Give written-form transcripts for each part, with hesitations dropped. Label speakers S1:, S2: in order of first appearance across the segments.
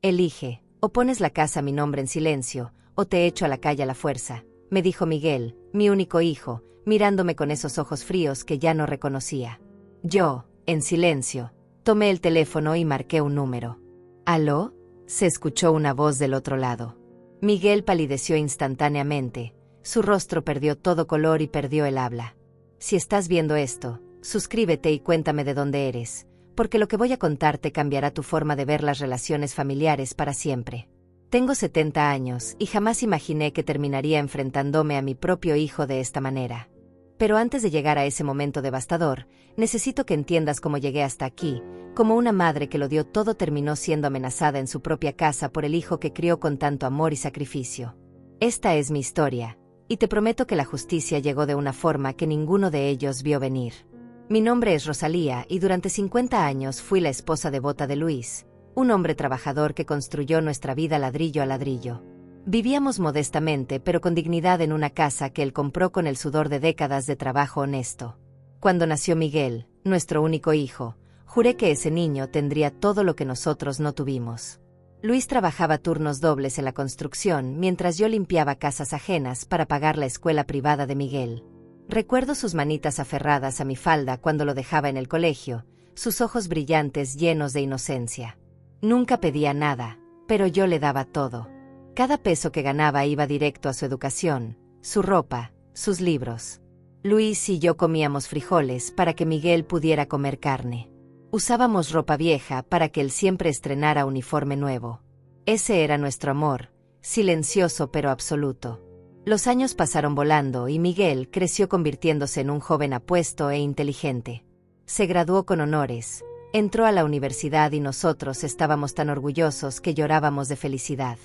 S1: Elige, o pones la casa a mi nombre en silencio, o te echo a la calle a la fuerza, me dijo Miguel, mi único hijo, mirándome con esos ojos fríos que ya no reconocía. Yo, en silencio, tomé el teléfono y marqué un número. ¿Aló? Se escuchó una voz del otro lado. Miguel palideció instantáneamente, su rostro perdió todo color y perdió el habla. Si estás viendo esto, suscríbete y cuéntame de dónde eres, porque lo que voy a contarte cambiará tu forma de ver las relaciones familiares para siempre. Tengo 70 años y jamás imaginé que terminaría enfrentándome a mi propio hijo de esta manera. Pero antes de llegar a ese momento devastador, necesito que entiendas cómo llegué hasta aquí, como una madre que lo dio todo terminó siendo amenazada en su propia casa por el hijo que crió con tanto amor y sacrificio. Esta es mi historia, y te prometo que la justicia llegó de una forma que ninguno de ellos vio venir. Mi nombre es Rosalía y durante 50 años fui la esposa devota de Luis, un hombre trabajador que construyó nuestra vida ladrillo a ladrillo. Vivíamos modestamente pero con dignidad en una casa que él compró con el sudor de décadas de trabajo honesto. Cuando nació Miguel, nuestro único hijo, juré que ese niño tendría todo lo que nosotros no tuvimos. Luis trabajaba turnos dobles en la construcción mientras yo limpiaba casas ajenas para pagar la escuela privada de Miguel. Recuerdo sus manitas aferradas a mi falda cuando lo dejaba en el colegio, sus ojos brillantes llenos de inocencia. Nunca pedía nada, pero yo le daba todo. Cada peso que ganaba iba directo a su educación, su ropa, sus libros. Luis y yo comíamos frijoles para que Miguel pudiera comer carne. Usábamos ropa vieja para que él siempre estrenara uniforme nuevo. Ese era nuestro amor, silencioso pero absoluto. Los años pasaron volando y Miguel creció convirtiéndose en un joven apuesto e inteligente. Se graduó con honores, entró a la universidad y nosotros estábamos tan orgullosos que llorábamos de felicidad.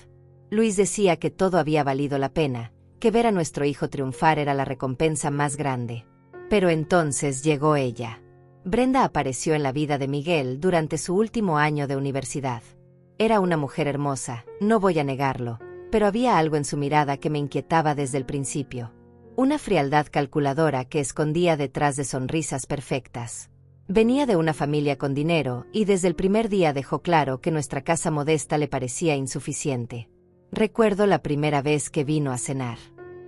S1: Luis decía que todo había valido la pena, que ver a nuestro hijo triunfar era la recompensa más grande. Pero entonces llegó ella. Brenda apareció en la vida de Miguel durante su último año de universidad. Era una mujer hermosa, no voy a negarlo, pero había algo en su mirada que me inquietaba desde el principio. Una frialdad calculadora que escondía detrás de sonrisas perfectas. Venía de una familia con dinero y desde el primer día dejó claro que nuestra casa modesta le parecía insuficiente. Recuerdo la primera vez que vino a cenar.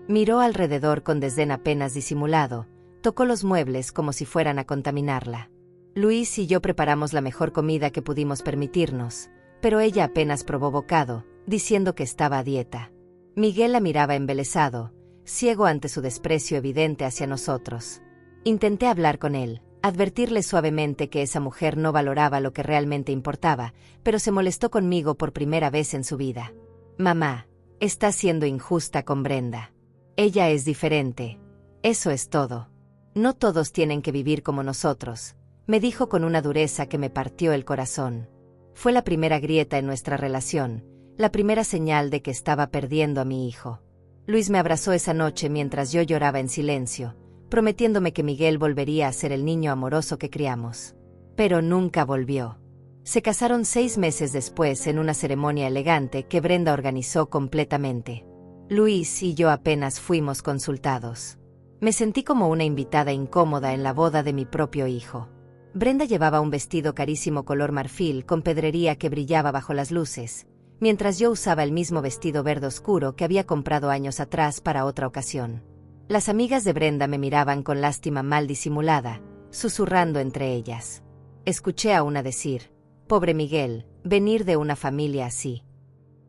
S1: Miró alrededor con desdén apenas disimulado, tocó los muebles como si fueran a contaminarla. Luis y yo preparamos la mejor comida que pudimos permitirnos, pero ella apenas probó bocado, diciendo que estaba a dieta. Miguel la miraba embelesado, ciego ante su desprecio evidente hacia nosotros. Intenté hablar con él, advertirle suavemente que esa mujer no valoraba lo que realmente importaba, pero se molestó conmigo por primera vez en su vida. Mamá, estás siendo injusta con Brenda. Ella es diferente. Eso es todo. No todos tienen que vivir como nosotros, me dijo con una dureza que me partió el corazón. Fue la primera grieta en nuestra relación, la primera señal de que estaba perdiendo a mi hijo. Luis me abrazó esa noche mientras yo lloraba en silencio, prometiéndome que Miguel volvería a ser el niño amoroso que criamos. Pero nunca volvió. Se casaron 6 meses después en una ceremonia elegante que Brenda organizó completamente. Luis y yo apenas fuimos consultados. Me sentí como una invitada incómoda en la boda de mi propio hijo. Brenda llevaba un vestido carísimo color marfil con pedrería que brillaba bajo las luces, mientras yo usaba el mismo vestido verde oscuro que había comprado años atrás para otra ocasión. Las amigas de Brenda me miraban con lástima mal disimulada, susurrando entre ellas. Escuché a una decir: «Pobre Miguel, venir de una familia así».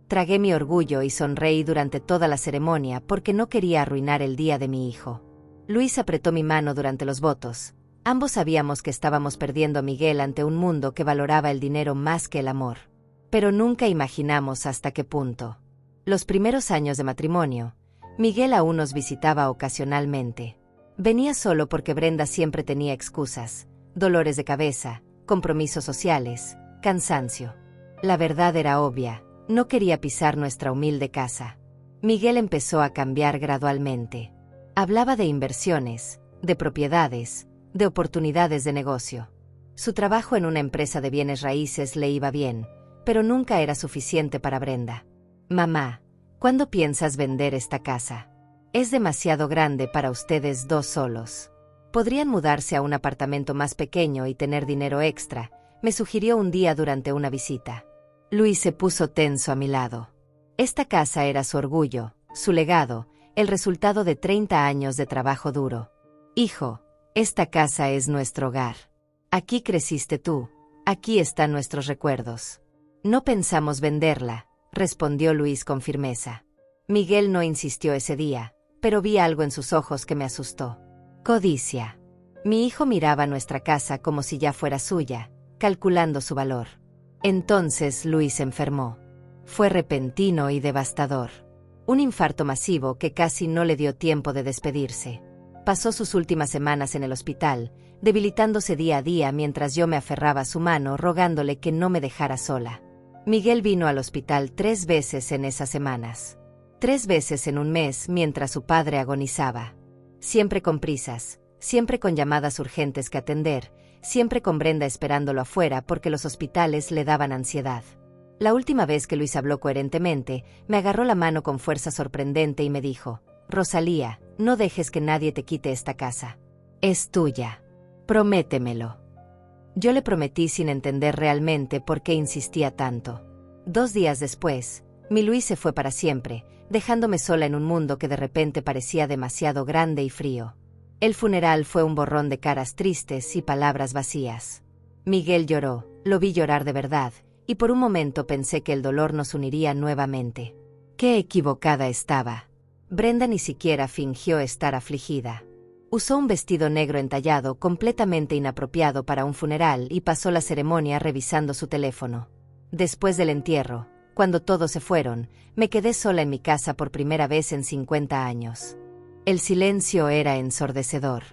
S1: Tragué mi orgullo y sonreí durante toda la ceremonia porque no quería arruinar el día de mi hijo. Luis apretó mi mano durante los votos. Ambos sabíamos que estábamos perdiendo a Miguel ante un mundo que valoraba el dinero más que el amor. Pero nunca imaginamos hasta qué punto. Los primeros años de matrimonio, Miguel aún nos visitaba ocasionalmente. Venía solo porque Brenda siempre tenía excusas, dolores de cabeza, compromisos sociales, cansancio. La verdad era obvia, no quería pisar nuestra humilde casa. Miguel empezó a cambiar gradualmente. Hablaba de inversiones, de propiedades, de oportunidades de negocio. Su trabajo en una empresa de bienes raíces le iba bien, pero nunca era suficiente para Brenda. «Mamá, ¿cuándo piensas vender esta casa? Es demasiado grande para ustedes dos solos. Podrían mudarse a un apartamento más pequeño y tener dinero extra», me sugirió un día durante una visita. Luis se puso tenso a mi lado. Esta casa era su orgullo, su legado, el resultado de 30 años de trabajo duro. Hijo, esta casa es nuestro hogar. Aquí creciste tú, aquí están nuestros recuerdos. No pensamos venderla, respondió Luis con firmeza. Miguel no insistió ese día, pero vi algo en sus ojos que me asustó. Codicia. Mi hijo miraba nuestra casa como si ya fuera suya, calculando su valor. Entonces Luis se enfermó. Fue repentino y devastador. Un infarto masivo que casi no le dio tiempo de despedirse. Pasó sus últimas semanas en el hospital, debilitándose día a día mientras yo me aferraba a su mano rogándole que no me dejara sola. Miguel vino al hospital 3 veces en esas semanas. 3 veces en un mes mientras su padre agonizaba. Siempre con prisas, siempre con llamadas urgentes que atender, siempre con Brenda esperándolo afuera porque los hospitales le daban ansiedad. La última vez que Luis habló coherentemente, me agarró la mano con fuerza sorprendente y me dijo: Rosalía, no dejes que nadie te quite esta casa. Es tuya. Prométemelo. Yo le prometí sin entender realmente por qué insistía tanto. 2 días después, mi Luis se fue para siempre, dejándome sola en un mundo que de repente parecía demasiado grande y frío. El funeral fue un borrón de caras tristes y palabras vacías. Miguel lloró, lo vi llorar de verdad, y por un momento pensé que el dolor nos uniría nuevamente. Qué equivocada estaba. Brenda ni siquiera fingió estar afligida. Usó un vestido negro entallado completamente inapropiado para un funeral y pasó la ceremonia revisando su teléfono. Después del entierro, cuando todos se fueron, me quedé sola en mi casa por primera vez en 50 años. El silencio era ensordecedor.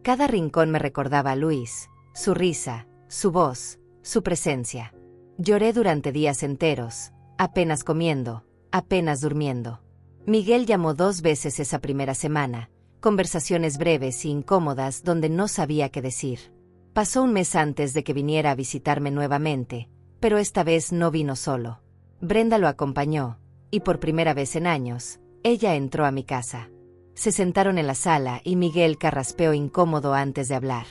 S1: Cada rincón me recordaba a Luis, su risa, su voz, su presencia. Lloré durante días enteros, apenas comiendo, apenas durmiendo. Miguel llamó 2 veces esa primera semana, conversaciones breves e incómodas donde no sabía qué decir. Pasó un mes antes de que viniera a visitarme nuevamente, pero esta vez no vino solo. Brenda lo acompañó, y por primera vez en años, ella entró a mi casa. Se sentaron en la sala y Miguel carraspeó incómodo antes de hablar.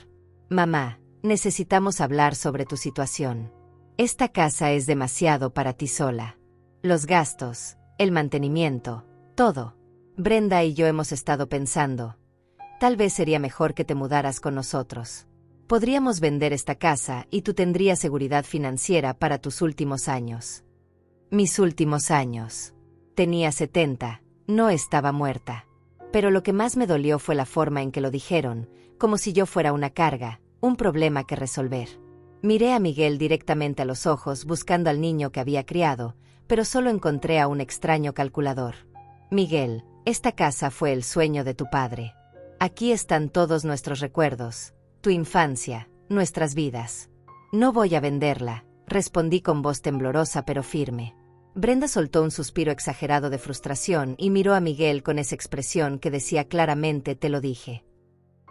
S1: Mamá, necesitamos hablar sobre tu situación. Esta casa es demasiado para ti sola. Los gastos, el mantenimiento, todo. Brenda y yo hemos estado pensando. Tal vez sería mejor que te mudaras con nosotros. Podríamos vender esta casa y tú tendrías seguridad financiera para tus últimos años. Mis últimos años. Tenía 70, no estaba muerta. Pero lo que más me dolió fue la forma en que lo dijeron, como si yo fuera una carga, un problema que resolver. Miré a Miguel directamente a los ojos buscando al niño que había criado, pero solo encontré a un extraño calculador. Miguel, esta casa fue el sueño de tu padre. Aquí están todos nuestros recuerdos, tu infancia, nuestras vidas. No voy a venderla, respondí con voz temblorosa pero firme. Brenda soltó un suspiro exagerado de frustración y miró a Miguel con esa expresión que decía claramente: te lo dije.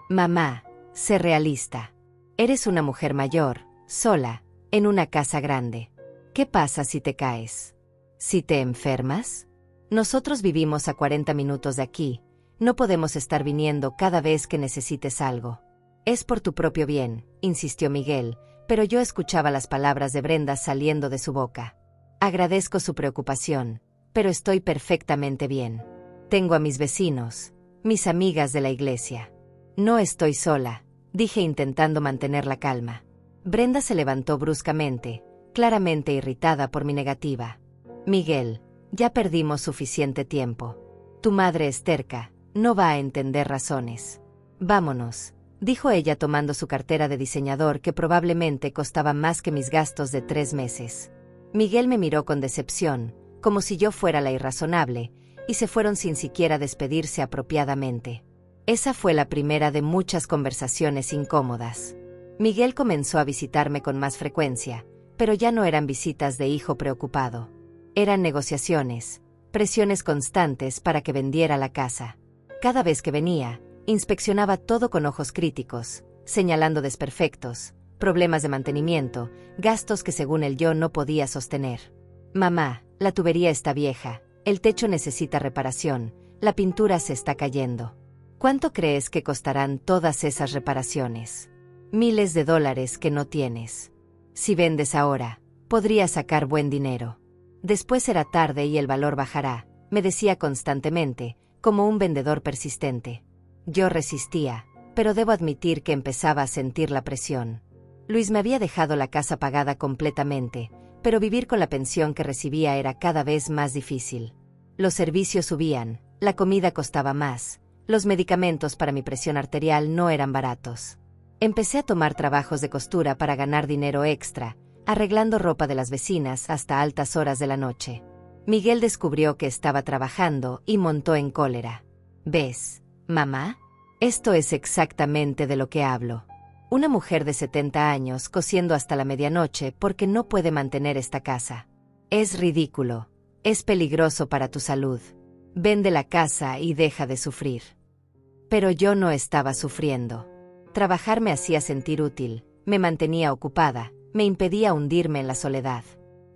S1: Mamá, sé realista. Eres una mujer mayor, sola, en una casa grande. ¿Qué pasa si te caes? ¿Si te enfermas? Nosotros vivimos a 40 minutos de aquí, no podemos estar viniendo cada vez que necesites algo. Es por tu propio bien, insistió Miguel, pero yo escuchaba las palabras de Brenda saliendo de su boca. Agradezco su preocupación, pero estoy perfectamente bien. Tengo a mis vecinos, mis amigas de la iglesia. No estoy sola, dije intentando mantener la calma. Brenda se levantó bruscamente, claramente irritada por mi negativa. Miguel, ya perdimos suficiente tiempo. Tu madre es terca, no va a entender razones. Vámonos, dijo ella tomando su cartera de diseñador que probablemente costaba más que mis gastos de 3 meses. Miguel me miró con decepción, como si yo fuera la irrazonable, y se fueron sin siquiera despedirse apropiadamente. Esa fue la primera de muchas conversaciones incómodas. Miguel comenzó a visitarme con más frecuencia, pero ya no eran visitas de hijo preocupado. Eran negociaciones, presiones constantes para que vendiera la casa. Cada vez que venía, inspeccionaba todo con ojos críticos, señalando desperfectos, problemas de mantenimiento, gastos que según él yo no podía sostener. Mamá, la tubería está vieja, el techo necesita reparación, la pintura se está cayendo. ¿Cuánto crees que costarán todas esas reparaciones? Miles de dólares que no tienes. Si vendes ahora, Podría sacar buen dinero. Después será tarde y el valor bajará, me decía constantemente, como un vendedor persistente. Yo resistía, pero debo admitir que empezaba a sentir la presión. Luis me había dejado la casa pagada completamente, pero vivir con la pensión que recibía era cada vez más difícil. Los servicios subían, la comida costaba más, los medicamentos para mi presión arterial no eran baratos. Empecé a tomar trabajos de costura para ganar dinero extra, arreglando ropa de las vecinas hasta altas horas de la noche. Miguel descubrió que estaba trabajando y montó en cólera. ¿Ves, mamá? Esto es exactamente de lo que hablo. Una mujer de 70 años cosiendo hasta la medianoche porque no puede mantener esta casa. Es ridículo. Es peligroso para tu salud. Vende la casa y deja de sufrir. Pero yo no estaba sufriendo. Trabajar me hacía sentir útil, me mantenía ocupada, me impedía hundirme en la soledad.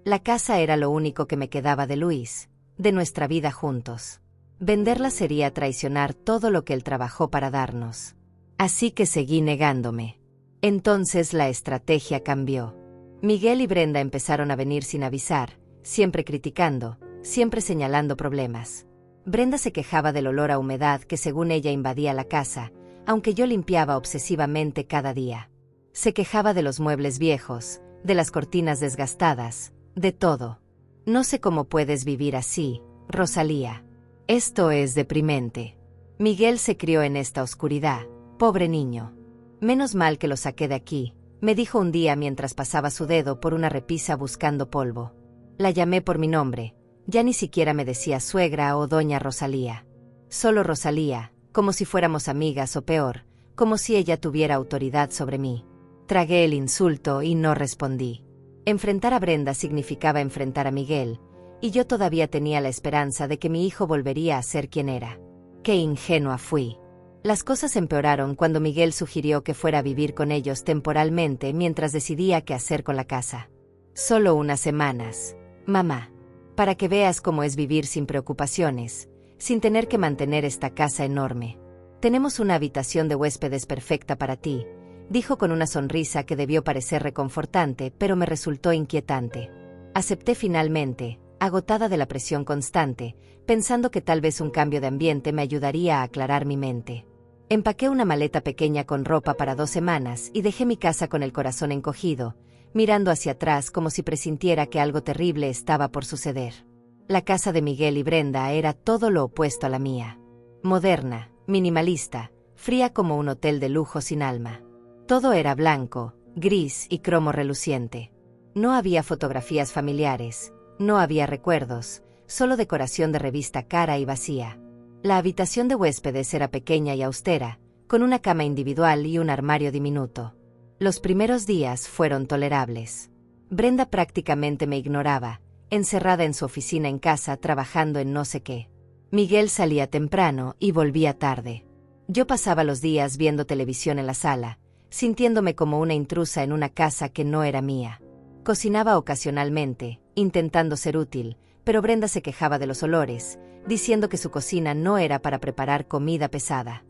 S1: La casa era lo único que me quedaba de Luis, de nuestra vida juntos. Venderla sería traicionar todo lo que él trabajó para darnos. Así que seguí negándome. Entonces la estrategia cambió. Miguel y Brenda empezaron a venir sin avisar, siempre criticando, siempre señalando problemas. Brenda se quejaba del olor a humedad que según ella invadía la casa, aunque yo limpiaba obsesivamente cada día. Se quejaba de los muebles viejos, de las cortinas desgastadas, de todo. No sé cómo puedes vivir así, Rosalía. Esto es deprimente. Miguel se crió en esta oscuridad, pobre niño. Menos mal que lo saqué de aquí, me dijo un día mientras pasaba su dedo por una repisa buscando polvo. La llamé por mi nombre, ya ni siquiera me decía suegra o doña Rosalía. Solo Rosalía, como si fuéramos amigas o peor, como si ella tuviera autoridad sobre mí. Tragué el insulto y no respondí. Enfrentar a Brenda significaba enfrentar a Miguel, y yo todavía tenía la esperanza de que mi hijo volvería a ser quien era. Qué ingenua fui. Las cosas empeoraron cuando Miguel sugirió que fuera a vivir con ellos temporalmente mientras decidía qué hacer con la casa. Solo unas semanas, mamá, para que veas cómo es vivir sin preocupaciones, sin tener que mantener esta casa enorme. Tenemos una habitación de huéspedes perfecta para ti, dijo con una sonrisa que debió parecer reconfortante, pero me resultó inquietante. Acepté finalmente, agotada de la presión constante, pensando que tal vez un cambio de ambiente me ayudaría a aclarar mi mente. Empaqué una maleta pequeña con ropa para 2 semanas y dejé mi casa con el corazón encogido, mirando hacia atrás como si presintiera que algo terrible estaba por suceder. La casa de Miguel y Brenda era todo lo opuesto a la mía. Moderna, minimalista, fría como un hotel de lujo sin alma. Todo era blanco, gris y cromo reluciente. No había fotografías familiares, no había recuerdos, solo decoración de revista cara y vacía. La habitación de huéspedes era pequeña y austera, con una cama individual y un armario diminuto. Los primeros días fueron tolerables. Brenda prácticamente me ignoraba, encerrada en su oficina en casa trabajando en no sé qué. Miguel salía temprano y volvía tarde. Yo pasaba los días viendo televisión en la sala, sintiéndome como una intrusa en una casa que no era mía. Cocinaba ocasionalmente, intentando ser útil, pero Brenda se quejaba de los olores, diciendo que su cocina no era para preparar comida pesada.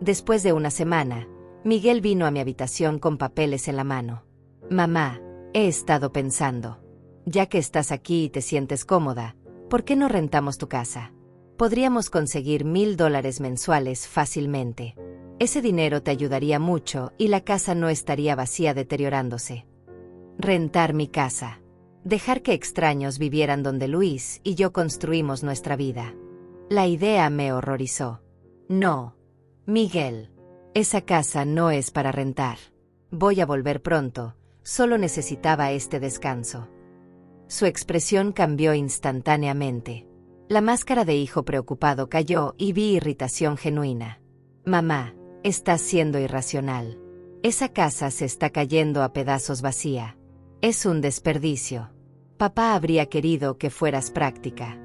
S1: Después de una semana, Miguel vino a mi habitación con papeles en la mano. Mamá, he estado pensando. Ya que estás aquí y te sientes cómoda, ¿por qué no rentamos tu casa? Podríamos conseguir $1000 mensuales fácilmente. Ese dinero te ayudaría mucho y la casa no estaría vacía deteriorándose. Rentar mi casa. Dejar que extraños vivieran donde Luis y yo construimos nuestra vida. La idea me horrorizó. No, Miguel. Esa casa no es para rentar. Voy a volver pronto, solo necesitaba este descanso. Su expresión cambió instantáneamente. La máscara de hijo preocupado cayó y vi irritación genuina. Mamá, estás siendo irracional. Esa casa se está cayendo a pedazos vacía. Es un desperdicio. Papá habría querido que fueras práctica.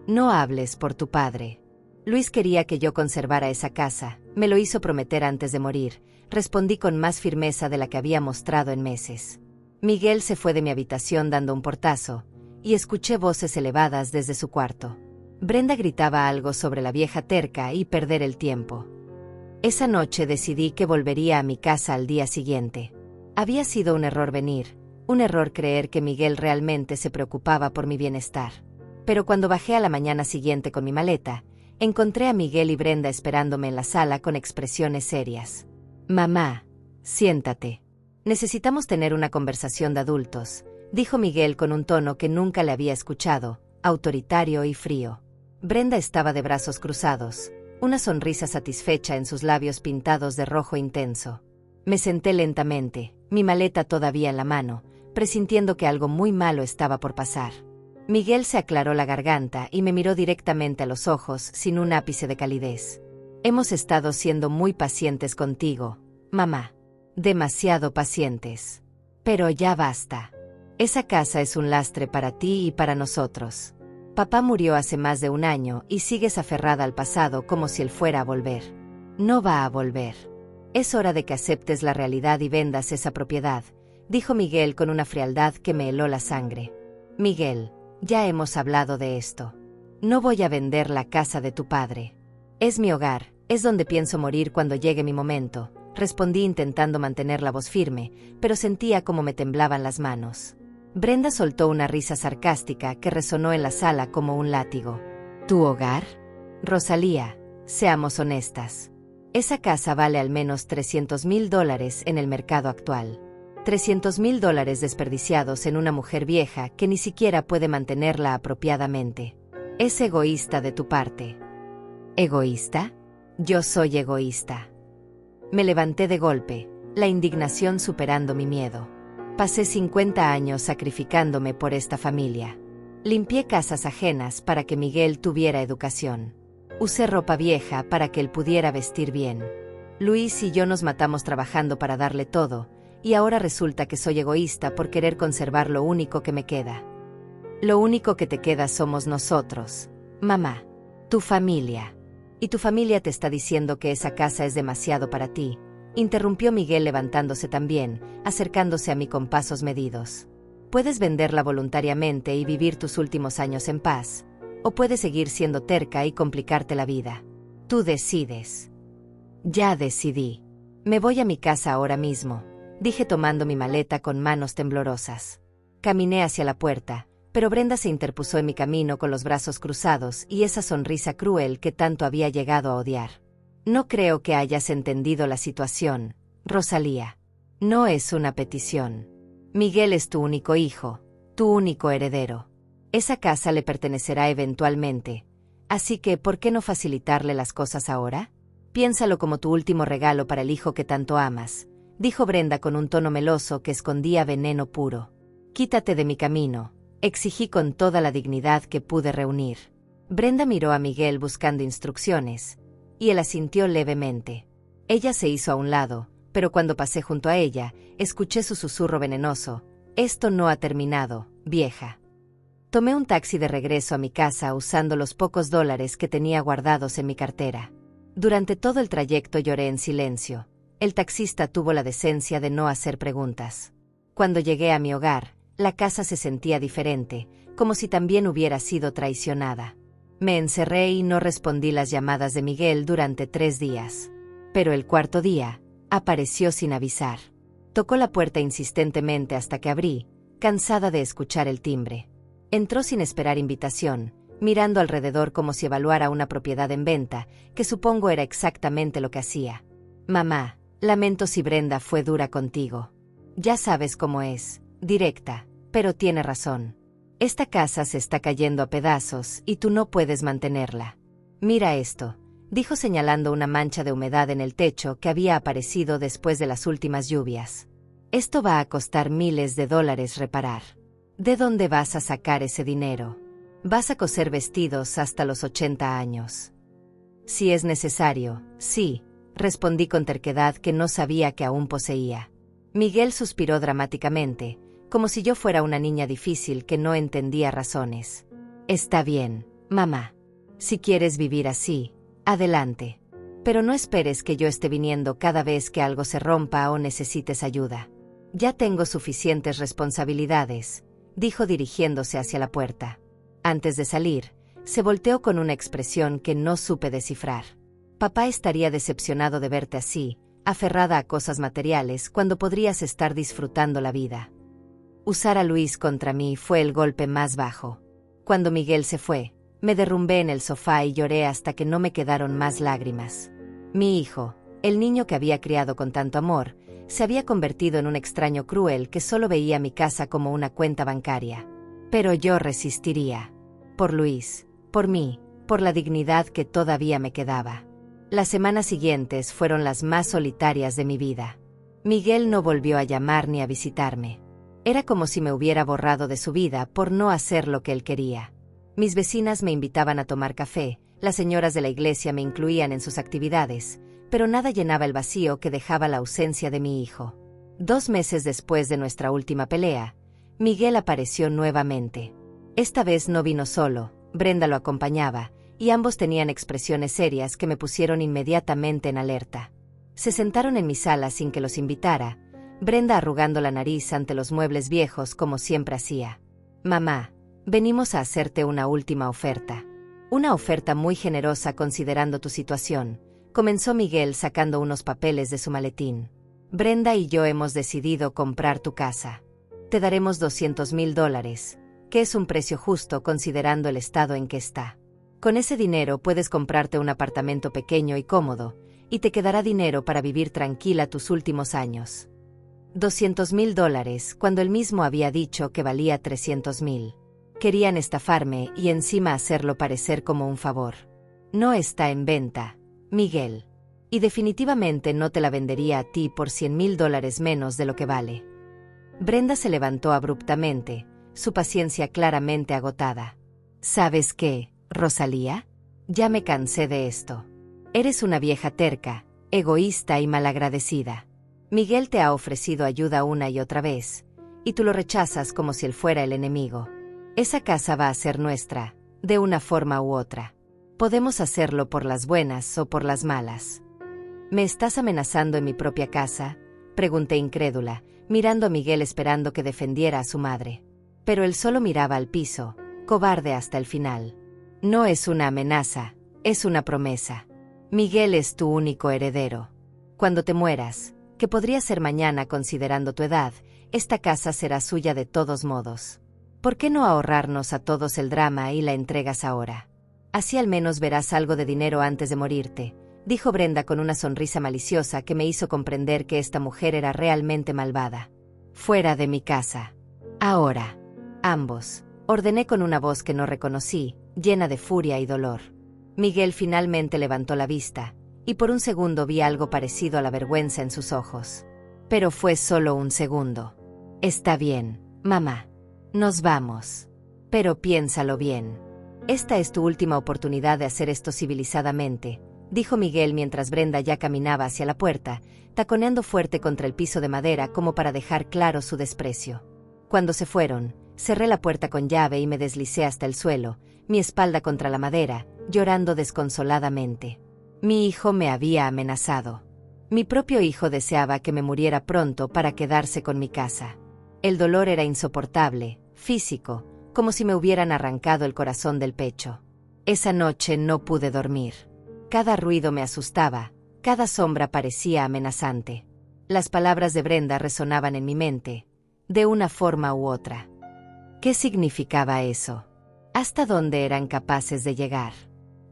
S1: No hables por tu padre. Luis quería que yo conservara esa casa, me lo hizo prometer antes de morir, respondí con más firmeza de la que había mostrado en meses. Miguel se fue de mi habitación dando un portazo, y escuché voces elevadas desde su cuarto. Brenda gritaba algo sobre la vieja terca y perder el tiempo. Esa noche decidí que volvería a mi casa al día siguiente. Había sido un error venir, Un error creer que Miguel realmente se preocupaba por mi bienestar. Pero cuando bajé a la mañana siguiente con mi maleta, encontré a Miguel y Brenda esperándome en la sala con expresiones serias. «Mamá, siéntate. Necesitamos tener una conversación de adultos», dijo Miguel con un tono que nunca le había escuchado, autoritario y frío. Brenda estaba de brazos cruzados, una sonrisa satisfecha en sus labios pintados de rojo intenso. Me senté lentamente, mi maleta todavía en la mano, presintiendo que algo muy malo estaba por pasar. Miguel se aclaró la garganta y me miró directamente a los ojos sin un ápice de calidez. «Hemos estado siendo muy pacientes contigo, mamá. Demasiado pacientes. Pero ya basta. Esa casa es un lastre para ti y para nosotros. Papá murió hace más de un año y sigues aferrada al pasado como si él fuera a volver. No va a volver. Es hora de que aceptes la realidad y vendas esa propiedad», dijo Miguel con una frialdad que me heló la sangre. «Miguel, ya hemos hablado de esto. No voy a vender la casa de tu padre. Es mi hogar, es donde pienso morir cuando llegue mi momento», respondí intentando mantener la voz firme, pero sentía como me temblaban las manos. Brenda soltó una risa sarcástica que resonó en la sala como un látigo. «¿Tu hogar? Rosalía, seamos honestas. Esa casa vale al menos $300,000 en el mercado actual. $300,000 desperdiciados en una mujer vieja que ni siquiera puede mantenerla apropiadamente. Es egoísta de tu parte». «¿Egoísta? Yo soy egoísta». Me levanté de golpe, la indignación superando mi miedo. Pasé 50 años sacrificándome por esta familia. Limpié casas ajenas para que Miguel tuviera educación. Usé ropa vieja para que él pudiera vestir bien. Luis y yo nos matamos trabajando para darle todo, y ahora resulta que soy egoísta por querer conservar lo único que me queda. Lo único que te queda somos nosotros, mamá, tu familia. Y tu familia te está diciendo que esa casa es demasiado para ti», interrumpió Miguel levantándose también, acercándose a mí con pasos medidos. «Puedes venderla voluntariamente y vivir tus últimos años en paz, o puedes seguir siendo terca y complicarte la vida. Tú decides». «Ya decidí. Me voy a mi casa ahora mismo», dije tomando mi maleta con manos temblorosas. Caminé hacia la puerta, pero Brenda se interpuso en mi camino con los brazos cruzados y esa sonrisa cruel que tanto había llegado a odiar. «No creo que hayas entendido la situación, Rosalía. No es una petición. Miguel es tu único hijo, tu único heredero. Esa casa le pertenecerá eventualmente, así que ¿por qué no facilitarle las cosas ahora? Piénsalo como tu último regalo para el hijo que tanto amas», dijo Brenda con un tono meloso que escondía veneno puro. «Quítate de mi camino», exigí con toda la dignidad que pude reunir. Brenda miró a Miguel buscando instrucciones, y él asintió levemente. Ella se hizo a un lado, pero cuando pasé junto a ella, escuché su susurro venenoso: «Esto no ha terminado, vieja». Tomé un taxi de regreso a mi casa usando los pocos dólares que tenía guardados en mi cartera. Durante todo el trayecto lloré en silencio. El taxista tuvo la decencia de no hacer preguntas. Cuando llegué a mi hogar, la casa se sentía diferente, como si también hubiera sido traicionada. Me encerré y no respondí las llamadas de Miguel durante 3 días. Pero el cuarto día, apareció sin avisar. Tocó la puerta insistentemente hasta que abrí, cansada de escuchar el timbre. Entró sin esperar invitación, mirando alrededor como si evaluara una propiedad en venta, que supongo era exactamente lo que hacía. «Mamá, lamento si Brenda fue dura contigo. Ya sabes cómo es, directa, pero tiene razón. Esta casa se está cayendo a pedazos y tú no puedes mantenerla. Mira esto», dijo señalando una mancha de humedad en el techo que había aparecido después de las últimas lluvias. «Esto va a costar miles de dólares reparar. ¿De dónde vas a sacar ese dinero? Vas a coser vestidos hasta los 80 años». «Si es necesario, sí», respondí con terquedad que no sabía que aún poseía. Miguel suspiró dramáticamente, como si yo fuera una niña difícil que no entendía razones. «Está bien, mamá. Si quieres vivir así, adelante. Pero no esperes que yo esté viniendo cada vez que algo se rompa o necesites ayuda. Ya tengo suficientes responsabilidades», dijo dirigiéndose hacia la puerta. Antes de salir, se volteó con una expresión que no supe descifrar. «Papá estaría decepcionado de verte así, aferrada a cosas materiales cuando podrías estar disfrutando la vida». Usar a Luis contra mí fue el golpe más bajo. Cuando Miguel se fue, me derrumbé en el sofá y lloré hasta que no me quedaron más lágrimas. Mi hijo, el niño que había criado con tanto amor, se había convertido en un extraño cruel que solo veía mi casa como una cuenta bancaria. Pero yo resistiría. Por Luis, por mí, por la dignidad que todavía me quedaba. Las semanas siguientes fueron las más solitarias de mi vida. Miguel no volvió a llamar ni a visitarme. Era como si me hubiera borrado de su vida por no hacer lo que él quería. Mis vecinas me invitaban a tomar café, las señoras de la iglesia me incluían en sus actividades, pero nada llenaba el vacío que dejaba la ausencia de mi hijo. 2 meses después de nuestra última pelea, Miguel apareció nuevamente. Esta vez no vino solo, Brenda lo acompañaba, y ambos tenían expresiones serias que me pusieron inmediatamente en alerta. Se sentaron en mi sala sin que los invitara, Brenda arrugando la nariz ante los muebles viejos como siempre hacía. «Mamá, venimos a hacerte una última oferta. Una oferta muy generosa considerando tu situación», comenzó Miguel sacando unos papeles de su maletín. «Brenda y yo hemos decidido comprar tu casa. Te daremos $200,000, que es un precio justo considerando el estado en que está. Con ese dinero puedes comprarte un apartamento pequeño y cómodo, y te quedará dinero para vivir tranquila tus últimos años». $200,000 cuando él mismo había dicho que valía $300,000. Querían estafarme y encima hacerlo parecer como un favor. «No está en venta, Miguel. Y definitivamente no te la vendería a ti por $100,000 menos de lo que vale». Brenda se levantó abruptamente, su paciencia claramente agotada. «¿Sabes qué, Rosalía? Ya me cansé de esto. Eres una vieja terca, egoísta y malagradecida. Miguel te ha ofrecido ayuda una y otra vez, y tú lo rechazas como si él fuera el enemigo. Esa casa va a ser nuestra, de una forma u otra. Podemos hacerlo por las buenas o por las malas». «¿Me estás amenazando en mi propia casa?», pregunté incrédula, mirando a Miguel esperando que defendiera a su madre. Pero él solo miraba al piso, cobarde hasta el final. «No es una amenaza, es una promesa. Miguel es tu único heredero. Cuando te mueras, que podría ser mañana considerando tu edad, esta casa será suya de todos modos. ¿Por qué no ahorrarnos a todos el drama y la entregas ahora? Así al menos verás algo de dinero antes de morirte», dijo Brenda con una sonrisa maliciosa que me hizo comprender que esta mujer era realmente malvada. «Fuera de mi casa. Ahora. Ambos», ordené con una voz que no reconocí, llena de furia y dolor. Miguel finalmente levantó la vista, y por un segundo vi algo parecido a la vergüenza en sus ojos. Pero fue solo un segundo. «Está bien, mamá. Nos vamos. Pero piénsalo bien. Esta es tu última oportunidad de hacer esto civilizadamente», dijo Miguel mientras Brenda ya caminaba hacia la puerta, taconeando fuerte contra el piso de madera como para dejar claro su desprecio. Cuando se fueron, cerré la puerta con llave y me deslicé hasta el suelo, mi espalda contra la madera, llorando desconsoladamente. Mi hijo me había amenazado. Mi propio hijo deseaba que me muriera pronto para quedarse con mi casa. El dolor era insoportable, físico, como si me hubieran arrancado el corazón del pecho. Esa noche no pude dormir. Cada ruido me asustaba, cada sombra parecía amenazante. Las palabras de Brenda resonaban en mi mente, de una forma u otra. ¿Qué significaba eso? ¿Hasta dónde eran capaces de llegar?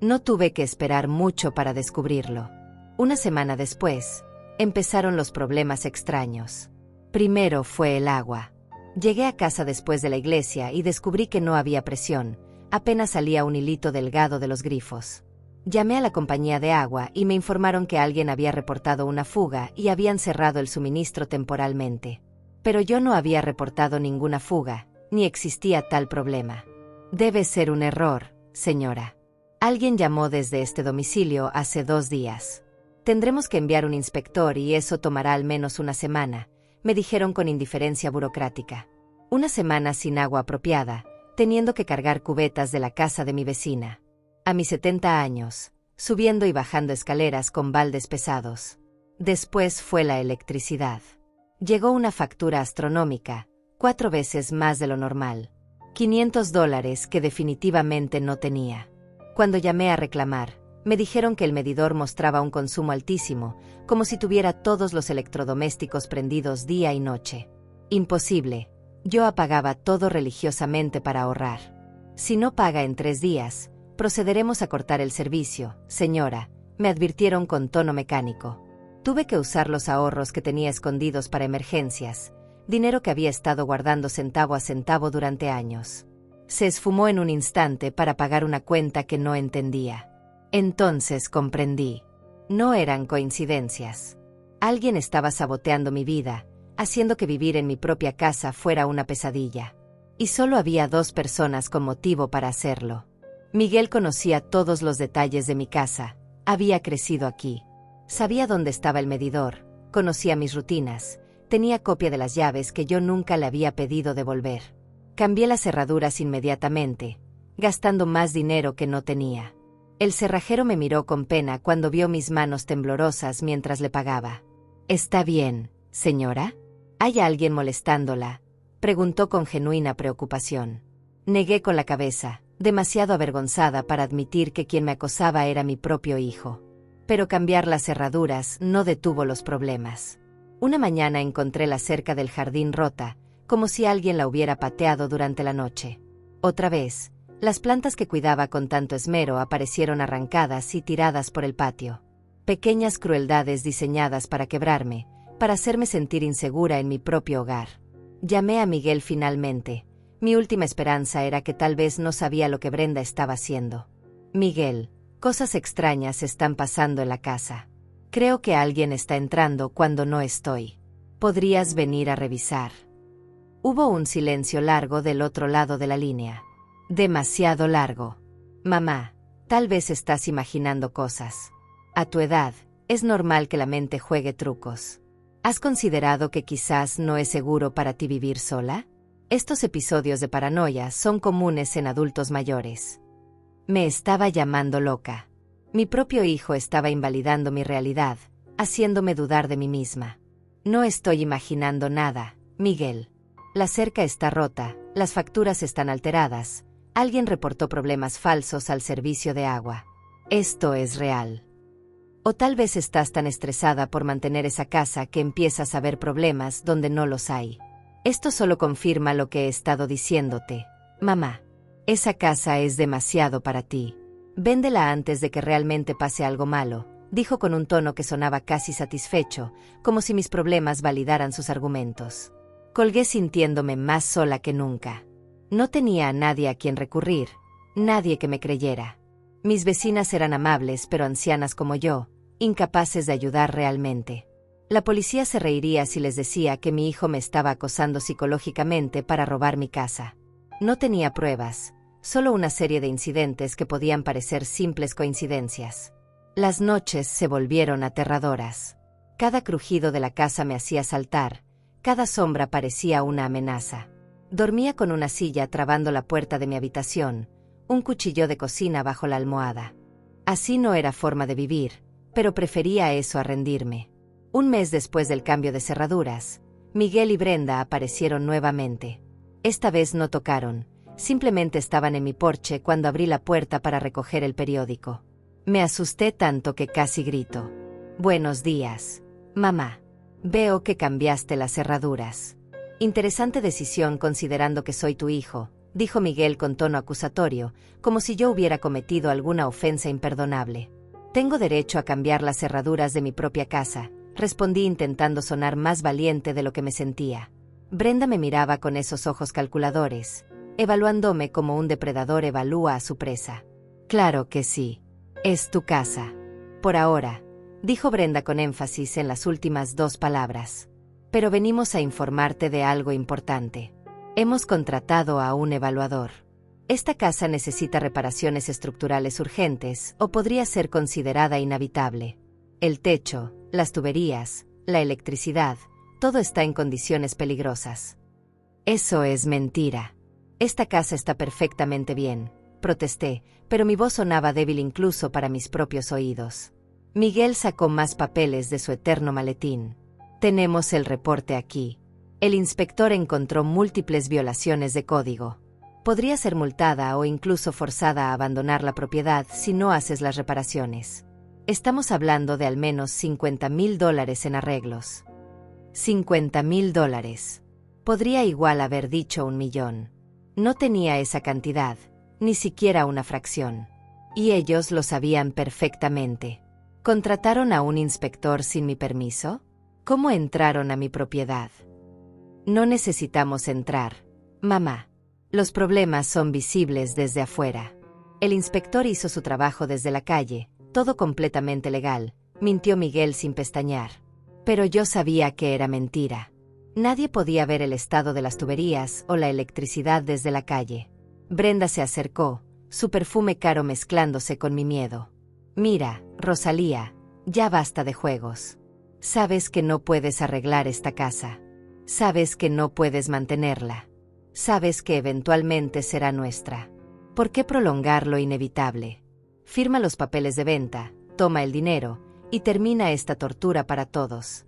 S1: No tuve que esperar mucho para descubrirlo. Una semana después, empezaron los problemas extraños. Primero fue el agua. Llegué a casa después de la iglesia y descubrí que no había presión, apenas salía un hilito delgado de los grifos. Llamé a la compañía de agua y me informaron que alguien había reportado una fuga y habían cerrado el suministro temporalmente. Pero yo no había reportado ninguna fuga, ni existía tal problema. «Debe ser un error, señora. Alguien llamó desde este domicilio hace 2 días. Tendremos que enviar un inspector y eso tomará al menos una semana», me dijeron con indiferencia burocrática. Una semana sin agua apropiada, teniendo que cargar cubetas de la casa de mi vecina. A mis 70 años, subiendo y bajando escaleras con baldes pesados. Después fue la electricidad. Llegó una factura astronómica, 4 veces más de lo normal. $500 que definitivamente no tenía. Cuando llamé a reclamar, me dijeron que el medidor mostraba un consumo altísimo, como si tuviera todos los electrodomésticos prendidos día y noche. Imposible, Yo apagaba todo religiosamente para ahorrar. Si no paga en 3 días, procederemos a cortar el servicio, señora, me advirtieron con tono mecánico. Tuve que usar los ahorros que tenía escondidos para emergencias, dinero que había estado guardando centavo a centavo durante años. Se esfumó en un instante para pagar una cuenta que no entendía. Entonces comprendí. No eran coincidencias. Alguien estaba saboteando mi vida, haciendo que vivir en mi propia casa fuera una pesadilla. Y solo había 2 personas con motivo para hacerlo. Miguel conocía todos los detalles de mi casa, había crecido aquí. Sabía dónde estaba el medidor, conocía mis rutinas, tenía copia de las llaves que yo nunca le había pedido devolver. Cambié las cerraduras inmediatamente, gastando más dinero que no tenía. El cerrajero me miró con pena cuando vio mis manos temblorosas mientras le pagaba. «¿Está bien, señora? ¿Hay alguien molestándola?», preguntó con genuina preocupación. Negué con la cabeza, demasiado avergonzada para admitir que quien me acosaba era mi propio hijo. Pero cambiar las cerraduras no detuvo los problemas. Una mañana encontré la cerca del jardín rota, como si alguien la hubiera pateado durante la noche. Otra vez, las plantas que cuidaba con tanto esmero aparecieron arrancadas y tiradas por el patio. Pequeñas crueldades diseñadas para quebrarme, para hacerme sentir insegura en mi propio hogar. Llamé a Miguel finalmente. Mi última esperanza era que tal vez no sabía lo que Brenda estaba haciendo. «Miguel, cosas extrañas están pasando en la casa. Creo que alguien está entrando cuando no estoy. ¿Podrías venir a revisar?». Hubo un silencio largo del otro lado de la línea. Demasiado largo. «Mamá, tal vez estás imaginando cosas. A tu edad, es normal que la mente juegue trucos. ¿Has considerado que quizás no es seguro para ti vivir sola? Estos episodios de paranoia son comunes en adultos mayores». Me estaba llamando loca. Mi propio hijo estaba invalidando mi realidad, haciéndome dudar de mí misma. «No estoy imaginando nada, Miguel. La cerca está rota, las facturas están alteradas, alguien reportó problemas falsos al servicio de agua. Esto es real. O tal vez estás tan estresada por mantener esa casa que empiezas a ver problemas donde no los hay. Esto solo confirma lo que he estado diciéndote, mamá. Esa casa es demasiado para ti. Véndela antes de que realmente pase algo malo», dijo con un tono que sonaba casi satisfecho, como si mis problemas validaran sus argumentos. Colgué sintiéndome más sola que nunca. No tenía a nadie a quien recurrir, nadie que me creyera. Mis vecinas eran amables pero ancianas como yo, incapaces de ayudar realmente. La policía se reiría si les decía que mi hijo me estaba acosando psicológicamente para robar mi casa. No tenía pruebas, solo una serie de incidentes que podían parecer simples coincidencias. Las noches se volvieron aterradoras. Cada crujido de la casa me hacía saltar, cada sombra parecía una amenaza. Dormía con una silla trabando la puerta de mi habitación, un cuchillo de cocina bajo la almohada. Así no era forma de vivir, pero prefería eso a rendirme. Un mes después del cambio de cerraduras, Miguel y Brenda aparecieron nuevamente. Esta vez no tocaron, simplemente estaban en mi porche cuando abrí la puerta para recoger el periódico. Me asusté tanto que casi grito. «Buenos días, mamá. Veo que cambiaste las cerraduras. Interesante decisión considerando que soy tu hijo», dijo Miguel con tono acusatorio, como si yo hubiera cometido alguna ofensa imperdonable. «Tengo derecho a cambiar las cerraduras de mi propia casa», respondí intentando sonar más valiente de lo que me sentía. Brenda me miraba con esos ojos calculadores, evaluándome como un depredador evalúa a su presa. «Claro que sí. Es tu casa. Por ahora», dijo Brenda con énfasis en las últimas 2 palabras. «Pero venimos a informarte de algo importante. Hemos contratado a un evaluador. Esta casa necesita reparaciones estructurales urgentes o podría ser considerada inhabitable. El techo, las tuberías, la electricidad, todo está en condiciones peligrosas». «Eso es mentira. Esta casa está perfectamente bien», protesté, pero mi voz sonaba débil incluso para mis propios oídos. Miguel sacó más papeles de su eterno maletín. «Tenemos el reporte aquí. El inspector encontró múltiples violaciones de código. Podría ser multada o incluso forzada a abandonar la propiedad si no haces las reparaciones. Estamos hablando de al menos $50,000 en arreglos». $50,000. Podría igual haber dicho 1.000.000. No tenía esa cantidad, ni siquiera una fracción. Y ellos lo sabían perfectamente. ¿Contrataron a un inspector sin mi permiso? ¿Cómo entraron a mi propiedad? No necesitamos entrar, mamá. Los problemas son visibles desde afuera. El inspector hizo su trabajo desde la calle, todo completamente legal, mintió Miguel sin pestañear. Pero yo sabía que era mentira. Nadie podía ver el estado de las tuberías o la electricidad desde la calle. Brenda se acercó, su perfume caro mezclándose con mi miedo. Mira, Rosalía, ya basta de juegos. Sabes que no puedes arreglar esta casa. Sabes que no puedes mantenerla. Sabes que eventualmente será nuestra. ¿Por qué prolongar lo inevitable? Firma los papeles de venta, toma el dinero, y termina esta tortura para todos.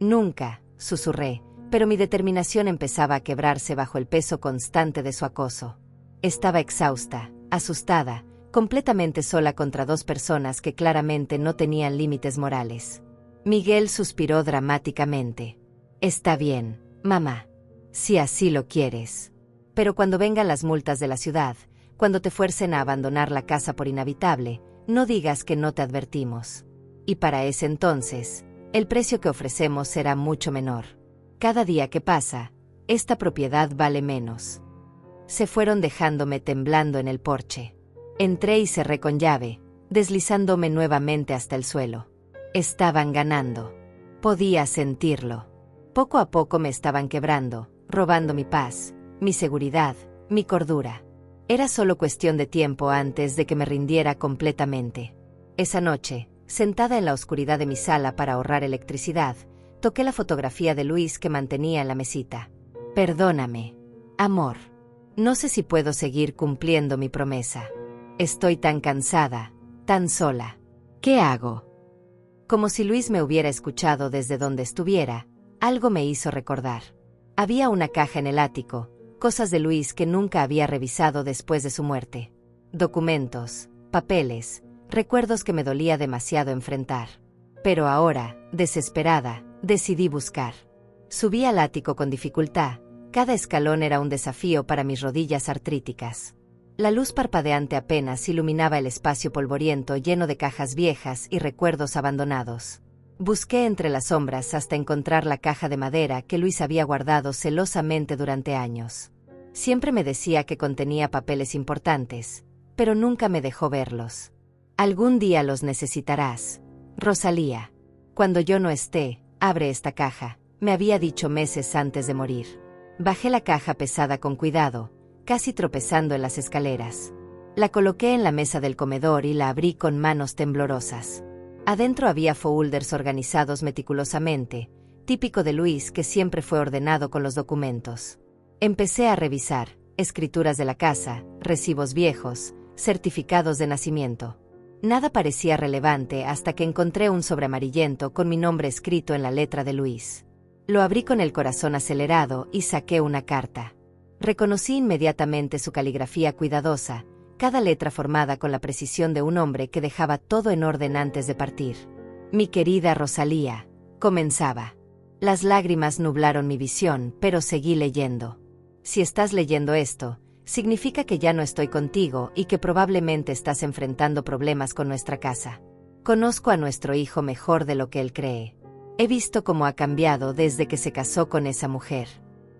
S1: Nunca, susurré, pero mi determinación empezaba a quebrarse bajo el peso constante de su acoso. Estaba exhausta, asustada, completamente sola contra dos personas que claramente no tenían límites morales. Miguel suspiró dramáticamente. Está bien, mamá. Si así lo quieres. Pero cuando vengan las multas de la ciudad, cuando te fuercen a abandonar la casa por inhabitable, no digas que no te advertimos. Y para ese entonces, el precio que ofrecemos será mucho menor. Cada día que pasa, esta propiedad vale menos. Se fueron dejándome temblando en el porche. Entré y cerré con llave, deslizándome nuevamente hasta el suelo. Estaban ganando. Podía sentirlo. Poco a poco me estaban quebrando, robando mi paz, mi seguridad, mi cordura. Era solo cuestión de tiempo antes de que me rindiera completamente. Esa noche, sentada en la oscuridad de mi sala para ahorrar electricidad, toqué la fotografía de Luis que mantenía en la mesita. Perdóname, amor. No sé si puedo seguir cumpliendo mi promesa. Estoy tan cansada, tan sola. ¿Qué hago? Como si Luis me hubiera escuchado desde donde estuviera, algo me hizo recordar. Había una caja en el ático, cosas de Luis que nunca había revisado después de su muerte. Documentos, papeles, recuerdos que me dolía demasiado enfrentar. Pero ahora, desesperada, decidí buscar. Subí al ático con dificultad, cada escalón era un desafío para mis rodillas artríticas. La luz parpadeante apenas iluminaba el espacio polvoriento lleno de cajas viejas y recuerdos abandonados. Busqué entre las sombras hasta encontrar la caja de madera que Luis había guardado celosamente durante años. Siempre me decía que contenía papeles importantes, pero nunca me dejó verlos. Algún día los necesitarás, Rosalía. Cuando yo no esté, abre esta caja, me había dicho meses antes de morir. Bajé la caja pesada con cuidado, casi tropezando en las escaleras. La coloqué en la mesa del comedor y la abrí con manos temblorosas. Adentro había folders organizados meticulosamente, típico de Luis que siempre fue ordenado con los documentos. Empecé a revisar, escrituras de la casa, recibos viejos, certificados de nacimiento. Nada parecía relevante hasta que encontré un sobre amarillento con mi nombre escrito en la letra de Luis. Lo abrí con el corazón acelerado y saqué una carta. Reconocí inmediatamente su caligrafía cuidadosa, cada letra formada con la precisión de un hombre que dejaba todo en orden antes de partir. Mi querida Rosalía, comenzaba. Las lágrimas nublaron mi visión, pero seguí leyendo. Si estás leyendo esto, significa que ya no estoy contigo y que probablemente estás enfrentando problemas con nuestra casa. Conozco a nuestro hijo mejor de lo que él cree. He visto cómo ha cambiado desde que se casó con esa mujer.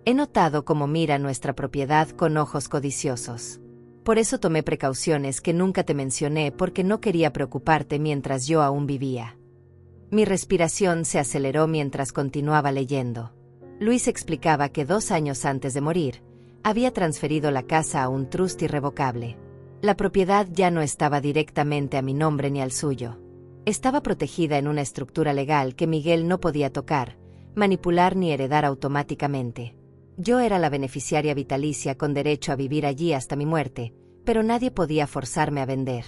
S1: He notado cómo mira nuestra propiedad con ojos codiciosos. Por eso tomé precauciones que nunca te mencioné porque no quería preocuparte mientras yo aún vivía. Mi respiración se aceleró mientras continuaba leyendo. Luis explicaba que 2 años antes de morir, había transferido la casa a un trust irrevocable. La propiedad ya no estaba directamente a mi nombre ni al suyo. Estaba protegida en una estructura legal que Miguel no podía tocar, manipular ni heredar automáticamente. Yo era la beneficiaria vitalicia con derecho a vivir allí hasta mi muerte, pero nadie podía forzarme a vender.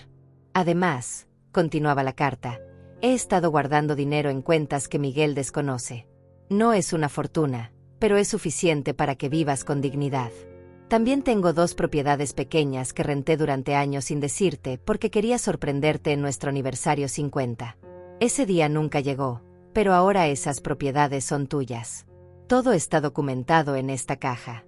S1: Además, continuaba la carta, he estado guardando dinero en cuentas que Miguel desconoce. No es una fortuna, pero es suficiente para que vivas con dignidad. También tengo 2 propiedades pequeñas que renté durante años sin decirte porque quería sorprenderte en nuestro aniversario 50. Ese día nunca llegó, pero ahora esas propiedades son tuyas. Todo está documentado en esta caja.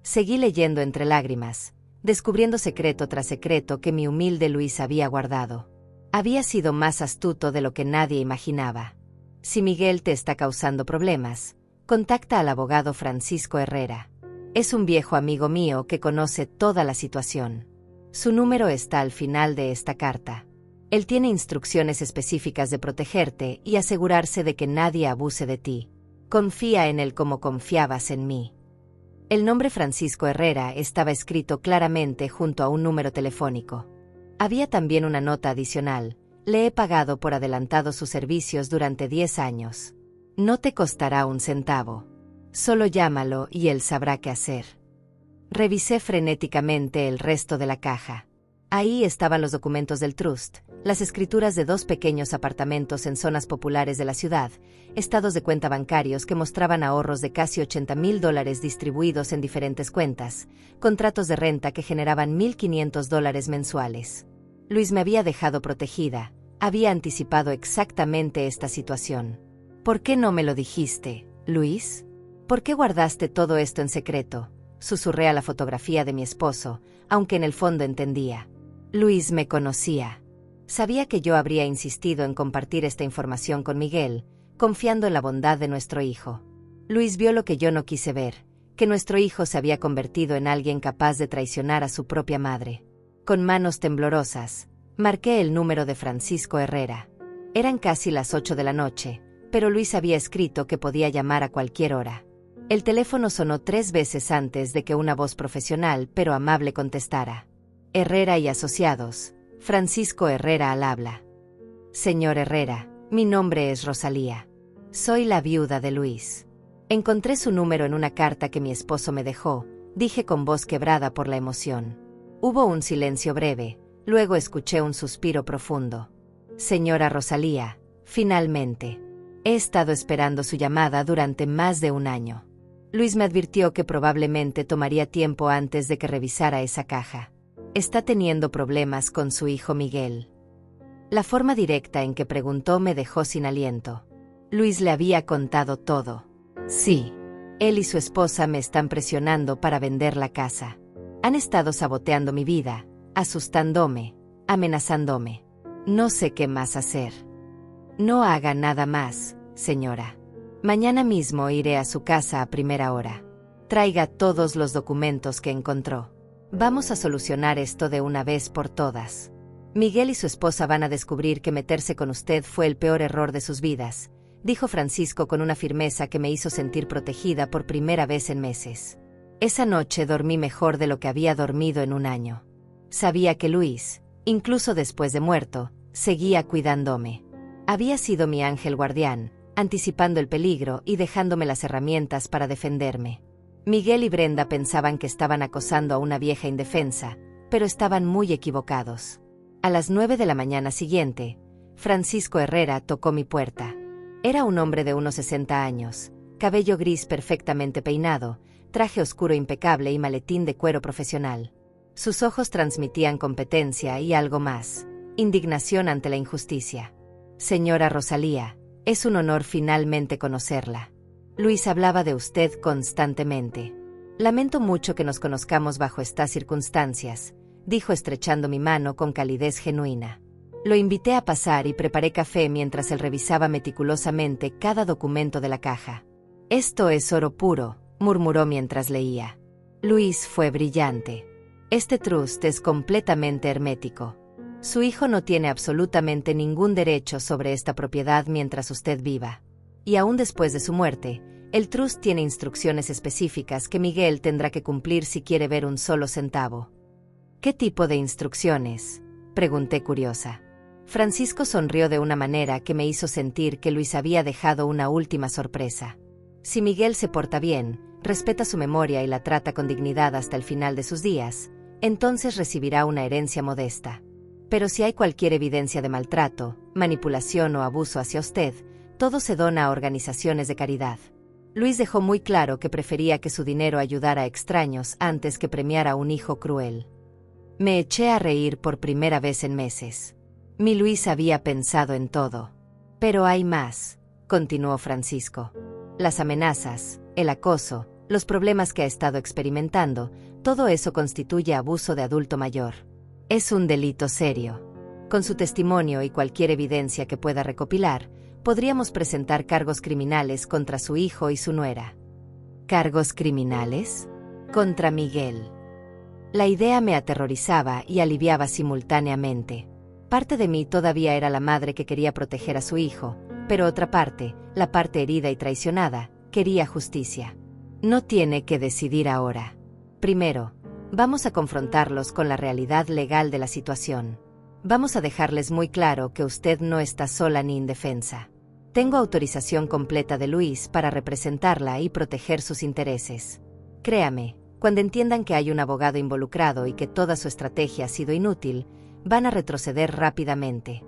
S1: Seguí leyendo entre lágrimas, descubriendo secreto tras secreto que mi humilde Luis había guardado. Había sido más astuto de lo que nadie imaginaba. Si Miguel te está causando problemas, contacta al abogado Francisco Herrera. Es un viejo amigo mío que conoce toda la situación. Su número está al final de esta carta. Él tiene instrucciones específicas de protegerte y asegurarse de que nadie abuse de ti. Confía en él como confiabas en mí. El nombre Francisco Herrera estaba escrito claramente junto a un número telefónico. Había también una nota adicional: le he pagado por adelantado sus servicios durante 10 años. No te costará un centavo. Solo llámalo y él sabrá qué hacer. Revisé frenéticamente el resto de la caja. Ahí estaban los documentos del trust, las escrituras de 2 pequeños apartamentos en zonas populares de la ciudad, estados de cuenta bancarios que mostraban ahorros de casi $80,000 distribuidos en diferentes cuentas, contratos de renta que generaban $1,500 mensuales. Luis me había dejado protegida, había anticipado exactamente esta situación. ¿Por qué no me lo dijiste, Luis? ¿Por qué guardaste todo esto en secreto? Susurré a la fotografía de mi esposo, aunque en el fondo entendía. Luis me conocía. Sabía que yo habría insistido en compartir esta información con Miguel, confiando en la bondad de nuestro hijo. Luis vio lo que yo no quise ver, que nuestro hijo se había convertido en alguien capaz de traicionar a su propia madre. Con manos temblorosas, marqué el número de Francisco Herrera. Eran casi las 8 de la noche, pero Luis había escrito que podía llamar a cualquier hora. El teléfono sonó 3 veces antes de que una voz profesional pero amable contestara. Herrera y Asociados, Francisco Herrera al habla. Señor Herrera, mi nombre es Rosalía. Soy la viuda de Luis. Encontré su número en una carta que mi esposo me dejó, dije con voz quebrada por la emoción. Hubo un silencio breve, luego escuché un suspiro profundo. Señora Rosalía, finalmente. He estado esperando su llamada durante más de un año. Luis me advirtió que probablemente tomaría tiempo antes de que revisara esa caja. Está teniendo problemas con su hijo Miguel. La forma directa en que preguntó me dejó sin aliento. Luis le había contado todo. Sí, él y su esposa me están presionando para vender la casa. Han estado saboteando mi vida, asustándome, amenazándome. No sé qué más hacer. No haga nada más, señora. Mañana mismo iré a su casa a primera hora. Traiga todos los documentos que encontró. Vamos a solucionar esto de una vez por todas. Miguel y su esposa van a descubrir que meterse con usted fue el peor error de sus vidas, dijo Francisco con una firmeza que me hizo sentir protegida por primera vez en meses. Esa noche dormí mejor de lo que había dormido en un año. Sabía que Luis, incluso después de muerto, seguía cuidándome. Había sido mi ángel guardián, anticipando el peligro y dejándome las herramientas para defenderme. Miguel y Brenda pensaban que estaban acosando a una vieja indefensa, pero estaban muy equivocados. A las 9 de la mañana siguiente, Francisco Herrera tocó mi puerta. Era un hombre de unos 60 años, cabello gris perfectamente peinado, traje oscuro impecable y maletín de cuero profesional. Sus ojos transmitían competencia y algo más, indignación ante la injusticia. Señora Rosalía, es un honor finalmente conocerla. Luis hablaba de usted constantemente. Lamento mucho que nos conozcamos bajo estas circunstancias, dijo estrechando mi mano con calidez genuina. Lo invité a pasar y preparé café mientras él revisaba meticulosamente cada documento de la caja. Esto es oro puro, murmuró mientras leía. Luis fue brillante. Este trust es completamente hermético. Su hijo no tiene absolutamente ningún derecho sobre esta propiedad mientras usted viva. Y aún después de su muerte, el trust tiene instrucciones específicas que Miguel tendrá que cumplir si quiere ver un solo centavo. ¿Qué tipo de instrucciones?, pregunté curiosa. Francisco sonrió de una manera que me hizo sentir que Luis había dejado una última sorpresa. Si Miguel se porta bien, respeta su memoria y la trata con dignidad hasta el final de sus días, entonces recibirá una herencia modesta. Pero si hay cualquier evidencia de maltrato, manipulación o abuso hacia usted, todo se dona a organizaciones de caridad. Luis dejó muy claro que prefería que su dinero ayudara a extraños antes que premiar a un hijo cruel. Me eché a reír por primera vez en meses. Mi Luis había pensado en todo. Pero hay más, continuó Francisco. Las amenazas, el acoso, los problemas que ha estado experimentando, todo eso constituye abuso de adulto mayor. Es un delito serio. Con su testimonio y cualquier evidencia que pueda recopilar, podríamos presentar cargos criminales contra su hijo y su nuera. ¿Cargos criminales? Contra Miguel. La idea me aterrorizaba y aliviaba simultáneamente. Parte de mí todavía era la madre que quería proteger a su hijo, pero otra parte, la parte herida y traicionada, quería justicia. No tiene que decidir ahora. Primero, vamos a confrontarlos con la realidad legal de la situación. Vamos a dejarles muy claro que usted no está sola ni indefensa. Tengo autorización completa de Luis para representarla y proteger sus intereses. Créame, cuando entiendan que hay un abogado involucrado y que toda su estrategia ha sido inútil, van a retroceder rápidamente.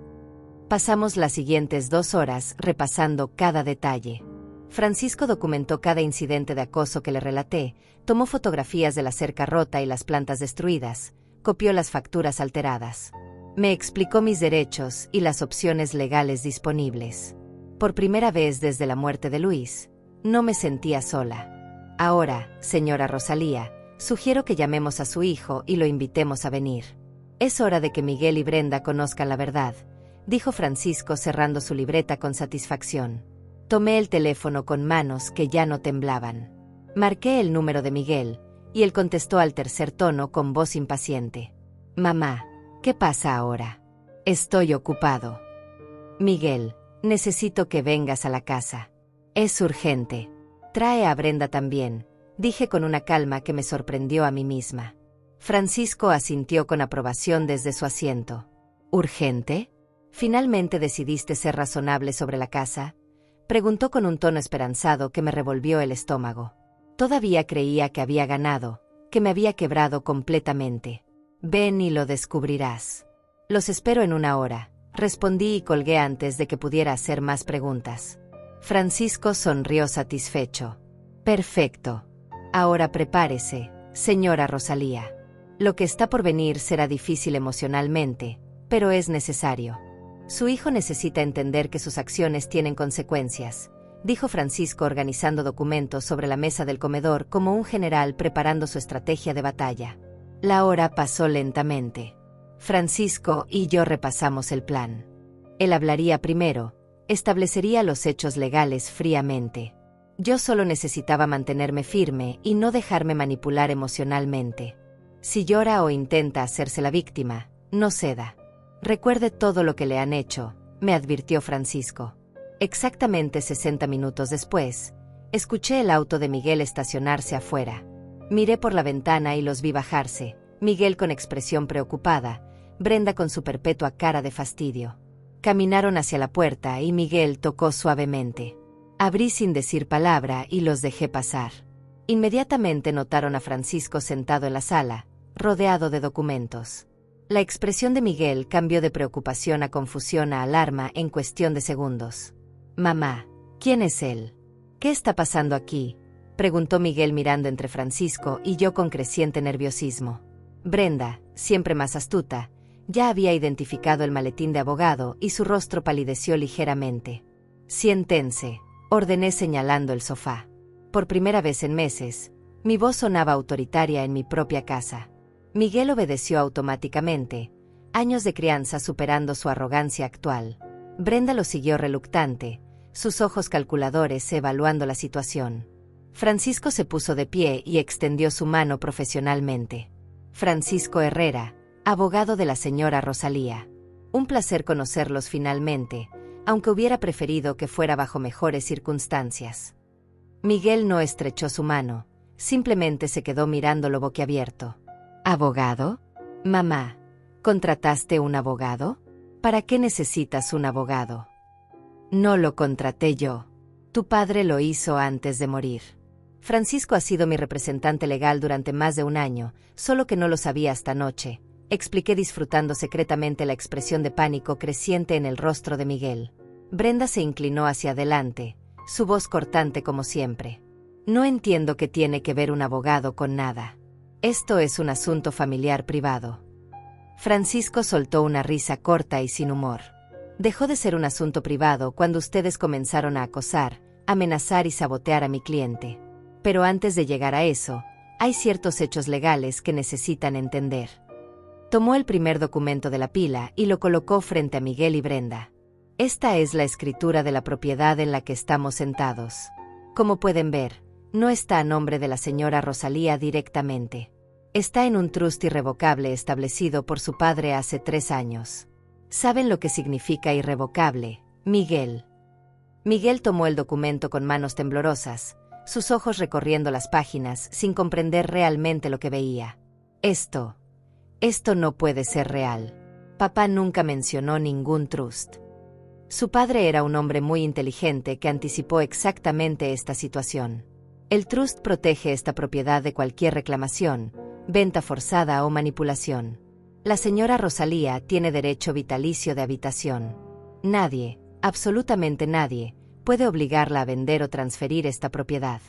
S1: Pasamos las siguientes 2 horas repasando cada detalle. Francisco documentó cada incidente de acoso que le relaté, tomó fotografías de la cerca rota y las plantas destruidas, copió las facturas alteradas. Me explicó mis derechos y las opciones legales disponibles. Por primera vez desde la muerte de Luis, no me sentía sola. Ahora, señora Rosalía, sugiero que llamemos a su hijo y lo invitemos a venir. Es hora de que Miguel y Brenda conozcan la verdad, dijo Francisco cerrando su libreta con satisfacción. Tomé el teléfono con manos que ya no temblaban. Marqué el número de Miguel, y él contestó al tercer tono con voz impaciente. Mamá, ¿qué pasa ahora? Estoy ocupado. Miguel, necesito que vengas a la casa. Es urgente. Trae a Brenda también, dije con una calma que me sorprendió a mí misma. Francisco asintió con aprobación desde su asiento. ¿Urgente? ¿Finalmente decidiste ser razonable sobre la casa? Preguntó con un tono esperanzado que me revolvió el estómago. Todavía creía que había ganado, que me había quebrado completamente. Ven y lo descubrirás. Los espero en 1 hora, respondí y colgué antes de que pudiera hacer más preguntas. Francisco sonrió satisfecho. Perfecto. Ahora prepárese, señora Rosalía. Lo que está por venir será difícil emocionalmente, pero es necesario. Su hijo necesita entender que sus acciones tienen consecuencias, dijo Francisco organizando documentos sobre la mesa del comedor como un general preparando su estrategia de batalla. La hora pasó lentamente. Francisco y yo repasamos el plan. Él hablaría primero, establecería los hechos legales fríamente. Yo solo necesitaba mantenerme firme y no dejarme manipular emocionalmente. Si llora o intenta hacerse la víctima, no ceda. Recuerde todo lo que le han hecho, me advirtió Francisco. Exactamente 60 minutos después, escuché el auto de Miguel estacionarse afuera. Miré por la ventana y los vi bajarse, Miguel con expresión preocupada, Brenda con su perpetua cara de fastidio. Caminaron hacia la puerta y Miguel tocó suavemente. Abrí sin decir palabra y los dejé pasar. Inmediatamente notaron a Francisco sentado en la sala, rodeado de documentos. La expresión de Miguel cambió de preocupación a confusión a alarma en cuestión de segundos. Mamá, ¿quién es él? ¿Qué está pasando aquí?, preguntó Miguel mirando entre Francisco y yo con creciente nerviosismo. Brenda, siempre más astuta, ya había identificado el maletín de abogado y su rostro palideció ligeramente. Siéntense, ordené señalando el sofá. Por primera vez en meses, mi voz sonaba autoritaria en mi propia casa. Miguel obedeció automáticamente, años de crianza superando su arrogancia actual. Brenda lo siguió reluctante, sus ojos calculadores evaluando la situación. Francisco se puso de pie y extendió su mano profesionalmente. Francisco Herrera, abogado de la señora Rosalía. Un placer conocerlos finalmente, aunque hubiera preferido que fuera bajo mejores circunstancias. Miguel no estrechó su mano, simplemente se quedó mirándolo boquiabierto. ¿Abogado? Mamá, ¿contrataste un abogado? ¿Para qué necesitas un abogado? No lo contraté yo. Tu padre lo hizo antes de morir. Francisco ha sido mi representante legal durante más de 1 año, solo que no lo sabía hasta anoche, expliqué disfrutando secretamente la expresión de pánico creciente en el rostro de Miguel. Brenda se inclinó hacia adelante, su voz cortante como siempre. No entiendo qué tiene que ver un abogado con nada. Esto es un asunto familiar privado. Francisco soltó una risa corta y sin humor. Dejó de ser un asunto privado cuando ustedes comenzaron a acosar, amenazar y sabotear a mi cliente. Pero antes de llegar a eso, hay ciertos hechos legales que necesitan entender. Tomó el primer documento de la pila y lo colocó frente a Miguel y Brenda. Esta es la escritura de la propiedad en la que estamos sentados. Como pueden ver, no está a nombre de la señora Rosalía directamente. Está en un trust irrevocable establecido por su padre hace 3 años. ¿Saben lo que significa irrevocable, Miguel? Miguel tomó el documento con manos temblorosas, sus ojos recorriendo las páginas sin comprender realmente lo que veía. Esto no puede ser real. Papá nunca mencionó ningún trust. Su padre era un hombre muy inteligente que anticipó exactamente esta situación. El trust protege esta propiedad de cualquier reclamación, venta forzada o manipulación. La señora Rosalía tiene derecho vitalicio de habitación. Nadie, absolutamente nadie, puede obligarla a vender o transferir esta propiedad.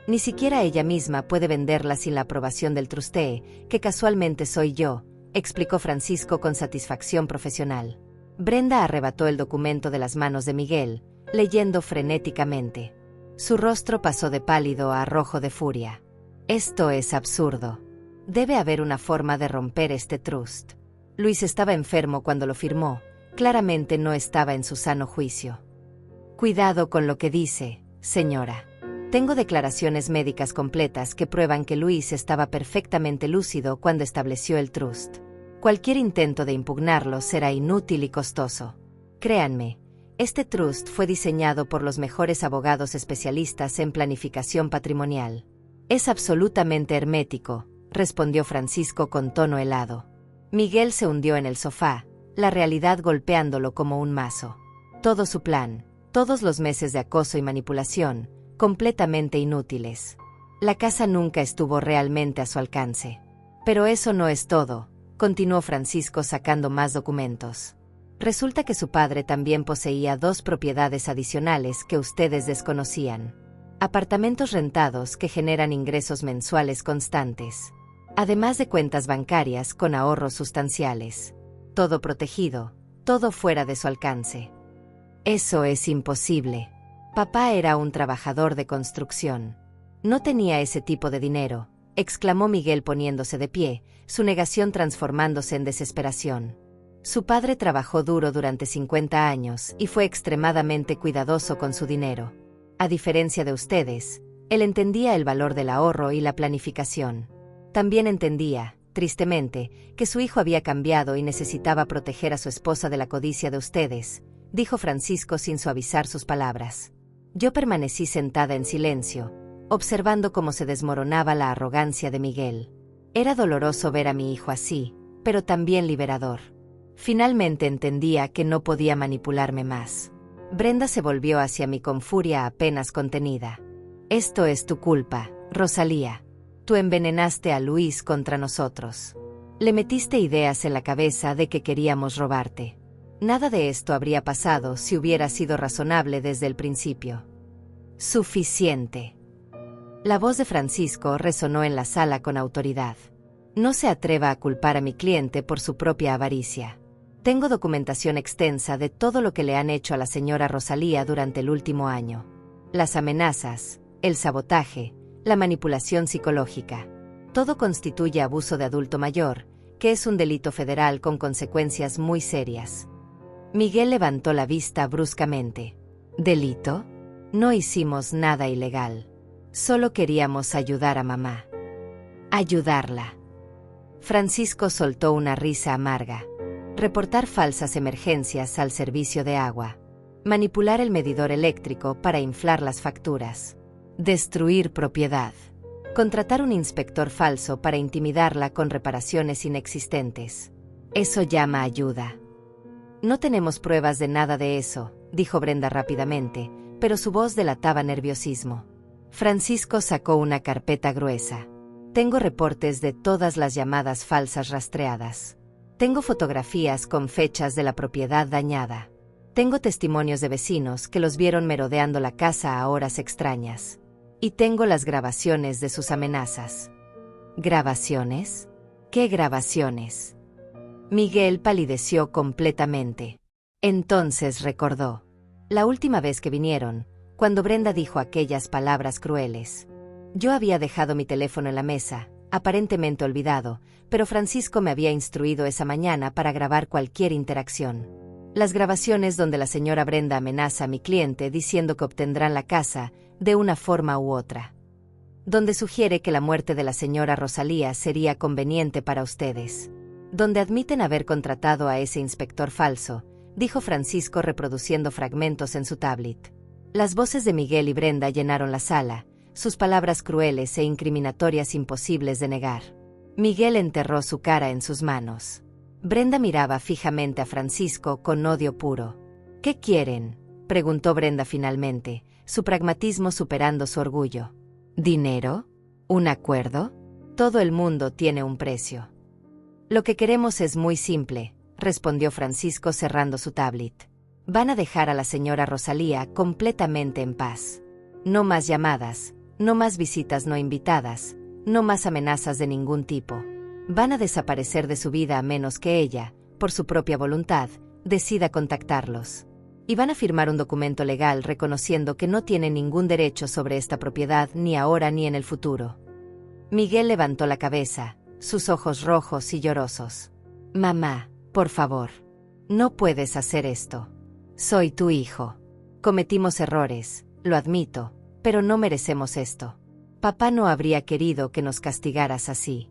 S1: Ni siquiera ella misma puede venderla sin la aprobación del trustee, que casualmente soy yo, explicó Francisco con satisfacción profesional. Brenda arrebató el documento de las manos de Miguel, leyendo frenéticamente. Su rostro pasó de pálido a rojo de furia. Esto es absurdo. Debe haber una forma de romper este trust. Luis estaba enfermo cuando lo firmó, claramente no estaba en su sano juicio. Cuidado con lo que dice, señora. Tengo declaraciones médicas completas que prueban que Luis estaba perfectamente lúcido cuando estableció el trust. Cualquier intento de impugnarlo será inútil y costoso. Créanme, este trust fue diseñado por los mejores abogados especialistas en planificación patrimonial. Es absolutamente hermético, respondió Francisco con tono helado. Miguel se hundió en el sofá, la realidad golpeándolo como un mazo. Todo su plan, todos los meses de acoso y manipulación, completamente inútiles. La casa nunca estuvo realmente a su alcance. Pero eso no es todo, continuó Francisco sacando más documentos. Resulta que su padre también poseía 2 propiedades adicionales que ustedes desconocían. Apartamentos rentados que generan ingresos mensuales constantes. Además de cuentas bancarias con ahorros sustanciales. Todo protegido, todo fuera de su alcance. Eso es imposible. Papá era un trabajador de construcción. No tenía ese tipo de dinero, exclamó Miguel poniéndose de pie, su negación transformándose en desesperación. Su padre trabajó duro durante 50 años y fue extremadamente cuidadoso con su dinero. A diferencia de ustedes, él entendía el valor del ahorro y la planificación. También entendía, tristemente, que su hijo había cambiado y necesitaba proteger a su esposa de la codicia de ustedes, dijo Francisco sin suavizar sus palabras. Yo permanecí sentada en silencio, observando cómo se desmoronaba la arrogancia de Miguel. Era doloroso ver a mi hijo así, pero también liberador. Finalmente entendía que no podía manipularme más. Brenda se volvió hacia mí con furia apenas contenida. Esto es tu culpa, Rosalía. Tú envenenaste a Luis contra nosotros. Le metiste ideas en la cabeza de que queríamos robarte. Nada de esto habría pasado si hubiera sido razonable desde el principio. Suficiente. La voz de Francisco resonó en la sala con autoridad. No se atreva a culpar a mi cliente por su propia avaricia. Tengo documentación extensa de todo lo que le han hecho a la señora Rosalía durante el último año. Las amenazas, el sabotaje, la manipulación psicológica. Todo constituye abuso de adulto mayor, que es un delito federal con consecuencias muy serias. Miguel levantó la vista bruscamente. ¿Delito? No hicimos nada ilegal. Solo queríamos ayudar a mamá. Ayudarla. Francisco soltó una risa amarga. Reportar falsas emergencias al servicio de agua. Manipular el medidor eléctrico para inflar las facturas. Destruir propiedad. Contratar un inspector falso para intimidarla con reparaciones inexistentes. Eso llama ayuda. No tenemos pruebas de nada de eso, dijo Brenda rápidamente, pero su voz delataba nerviosismo. Francisco sacó una carpeta gruesa. Tengo reportes de todas las llamadas falsas rastreadas. Tengo fotografías con fechas de la propiedad dañada. Tengo testimonios de vecinos que los vieron merodeando la casa a horas extrañas. Y tengo las grabaciones de sus amenazas. ¿Grabaciones? ¿Qué grabaciones? Miguel palideció completamente. Entonces recordó. La última vez que vinieron, cuando Brenda dijo aquellas palabras crueles. Yo había dejado mi teléfono en la mesa, aparentemente olvidado, pero Francisco me había instruido esa mañana para grabar cualquier interacción. Las grabaciones donde la señora Brenda amenaza a mi cliente diciendo que obtendrán la casa, de una forma u otra. Donde sugiere que la muerte de la señora Rosalía sería conveniente para ustedes. Donde admiten haber contratado a ese inspector falso, dijo Francisco reproduciendo fragmentos en su tablet. Las voces de Miguel y Brenda llenaron la sala, sus palabras crueles e incriminatorias imposibles de negar. Miguel enterró su cara en sus manos. Brenda miraba fijamente a Francisco con odio puro. ¿Qué quieren?, preguntó Brenda finalmente, su pragmatismo superando su orgullo. ¿Dinero? ¿Un acuerdo? Todo el mundo tiene un precio. Lo que queremos es muy simple, respondió Francisco cerrando su tablet. Van a dejar a la señora Rosalía completamente en paz. No más llamadas, no más visitas no invitadas, no más amenazas de ningún tipo. Van a desaparecer de su vida a menos que ella, por su propia voluntad, decida contactarlos. Y van a firmar un documento legal reconociendo que no tienen ningún derecho sobre esta propiedad ni ahora ni en el futuro. Miguel levantó la cabeza, sus ojos rojos y llorosos. Mamá, por favor. No puedes hacer esto. Soy tu hijo. Cometimos errores, lo admito, pero no merecemos esto. Papá no habría querido que nos castigaras así.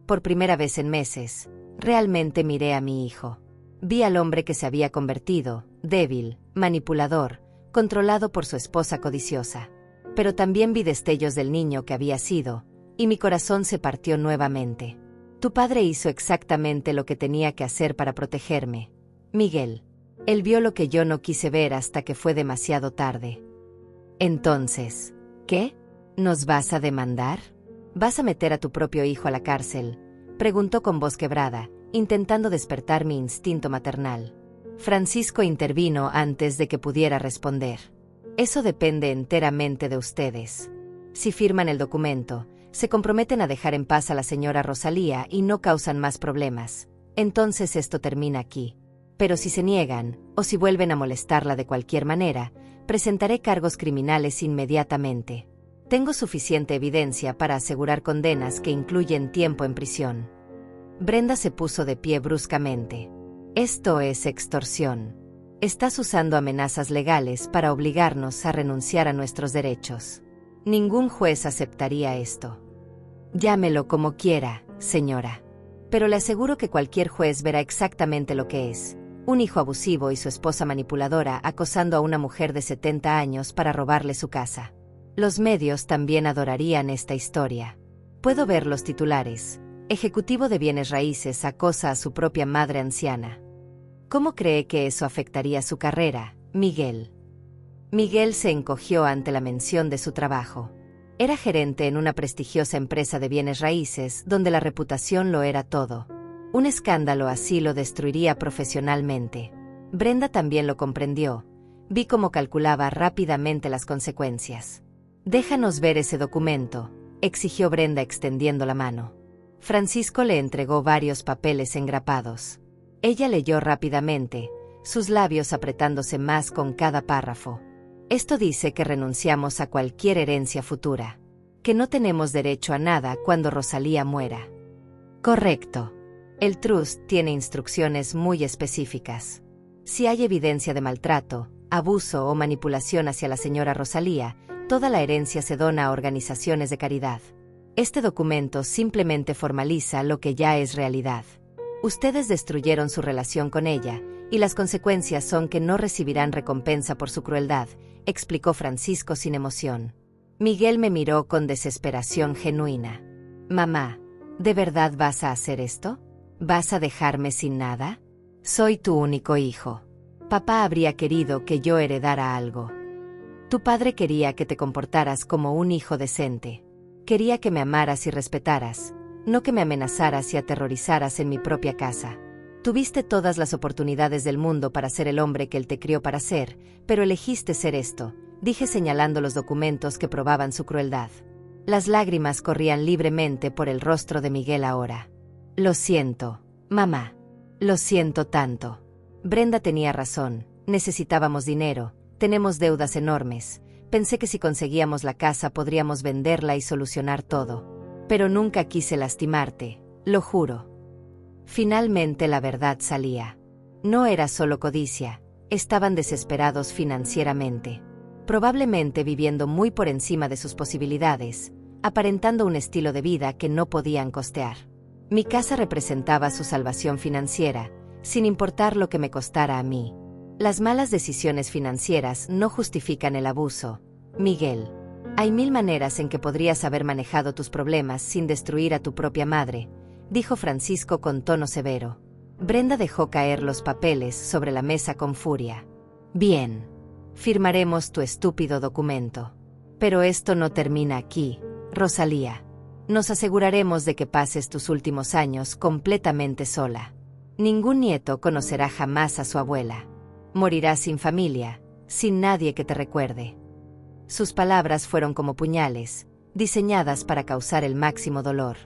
S1: Por primera vez en meses, realmente miré a mi hijo. Vi al hombre que se había convertido, débil, manipulador, controlado por su esposa codiciosa. Pero también vi destellos del niño que había sido, y mi corazón se partió nuevamente. Tu padre hizo exactamente lo que tenía que hacer para protegerme, Miguel. Él vio lo que yo no quise ver hasta que fue demasiado tarde. Entonces, ¿qué? ¿Nos vas a demandar? ¿Vas a meter a tu propio hijo a la cárcel?, preguntó con voz quebrada, intentando despertar mi instinto maternal. Francisco intervino antes de que pudiera responder. Eso depende enteramente de ustedes. Si firman el documento, se comprometen a dejar en paz a la señora Rosalía y no causan más problemas, entonces esto termina aquí. Pero si se niegan, o si vuelven a molestarla de cualquier manera, presentaré cargos criminales inmediatamente. Tengo suficiente evidencia para asegurar condenas que incluyen tiempo en prisión. Brenda se puso de pie bruscamente. Esto es extorsión. Estás usando amenazas legales para obligarnos a renunciar a nuestros derechos. Ningún juez aceptaría esto. Llámelo como quiera, señora. Pero le aseguro que cualquier juez verá exactamente lo que es. Un hijo abusivo y su esposa manipuladora acosando a una mujer de 70 años para robarle su casa. Los medios también adorarían esta historia. Puedo ver los titulares. Ejecutivo de bienes raíces acosa a su propia madre anciana. ¿Cómo cree que eso afectaría su carrera, Miguel? Miguel se encogió ante la mención de su trabajo. Era gerente en una prestigiosa empresa de bienes raíces donde la reputación lo era todo. Un escándalo así lo destruiría profesionalmente. Brenda también lo comprendió. Vi cómo calculaba rápidamente las consecuencias. Déjanos ver ese documento, exigió Brenda extendiendo la mano. Francisco le entregó varios papeles engrapados. Ella leyó rápidamente, sus labios apretándose más con cada párrafo. Esto dice que renunciamos a cualquier herencia futura, que no tenemos derecho a nada cuando Rosalía muera. Correcto. El trust tiene instrucciones muy específicas. Si hay evidencia de maltrato, abuso o manipulación hacia la señora Rosalía, toda la herencia se dona a organizaciones de caridad. Este documento simplemente formaliza lo que ya es realidad. Ustedes destruyeron su relación con ella, y las consecuencias son que no recibirán recompensa por su crueldad, explicó Francisco sin emoción. Miguel me miró con desesperación genuina. Mamá, ¿de verdad vas a hacer esto? ¿Vas a dejarme sin nada? Soy tu único hijo. Papá habría querido que yo heredara algo. Tu padre quería que te comportaras como un hijo decente. Quería que me amaras y respetaras, no que me amenazaras y aterrorizaras en mi propia casa. Tuviste todas las oportunidades del mundo para ser el hombre que él te crió para ser, pero elegiste ser esto, dije señalando los documentos que probaban su crueldad. Las lágrimas corrían libremente por el rostro de Miguel ahora. Lo siento, mamá. Lo siento tanto. Brenda tenía razón, necesitábamos dinero, tenemos deudas enormes, Pensé que si conseguíamos la casa podríamos venderla y solucionar todo. Pero nunca quise lastimarte, lo juro. Finalmente la verdad salía. No era solo codicia, estaban desesperados financieramente. Probablemente viviendo muy por encima de sus posibilidades, aparentando un estilo de vida que no podían costear. Mi casa representaba su salvación financiera, sin importar lo que me costara a mí. Las malas decisiones financieras no justifican el abuso, Miguel. Hay 1000 maneras en que podrías haber manejado tus problemas sin destruir a tu propia madre, dijo Francisco con tono severo. Brenda dejó caer los papeles sobre la mesa con furia. Bien. Firmaremos tu estúpido documento. Pero esto no termina aquí, Rosalía. Nos aseguraremos de que pases tus últimos años completamente sola. Ningún nieto conocerá jamás a su abuela. Morirás sin familia, sin nadie que te recuerde. Sus palabras fueron como puñales, diseñadas para causar el máximo dolor.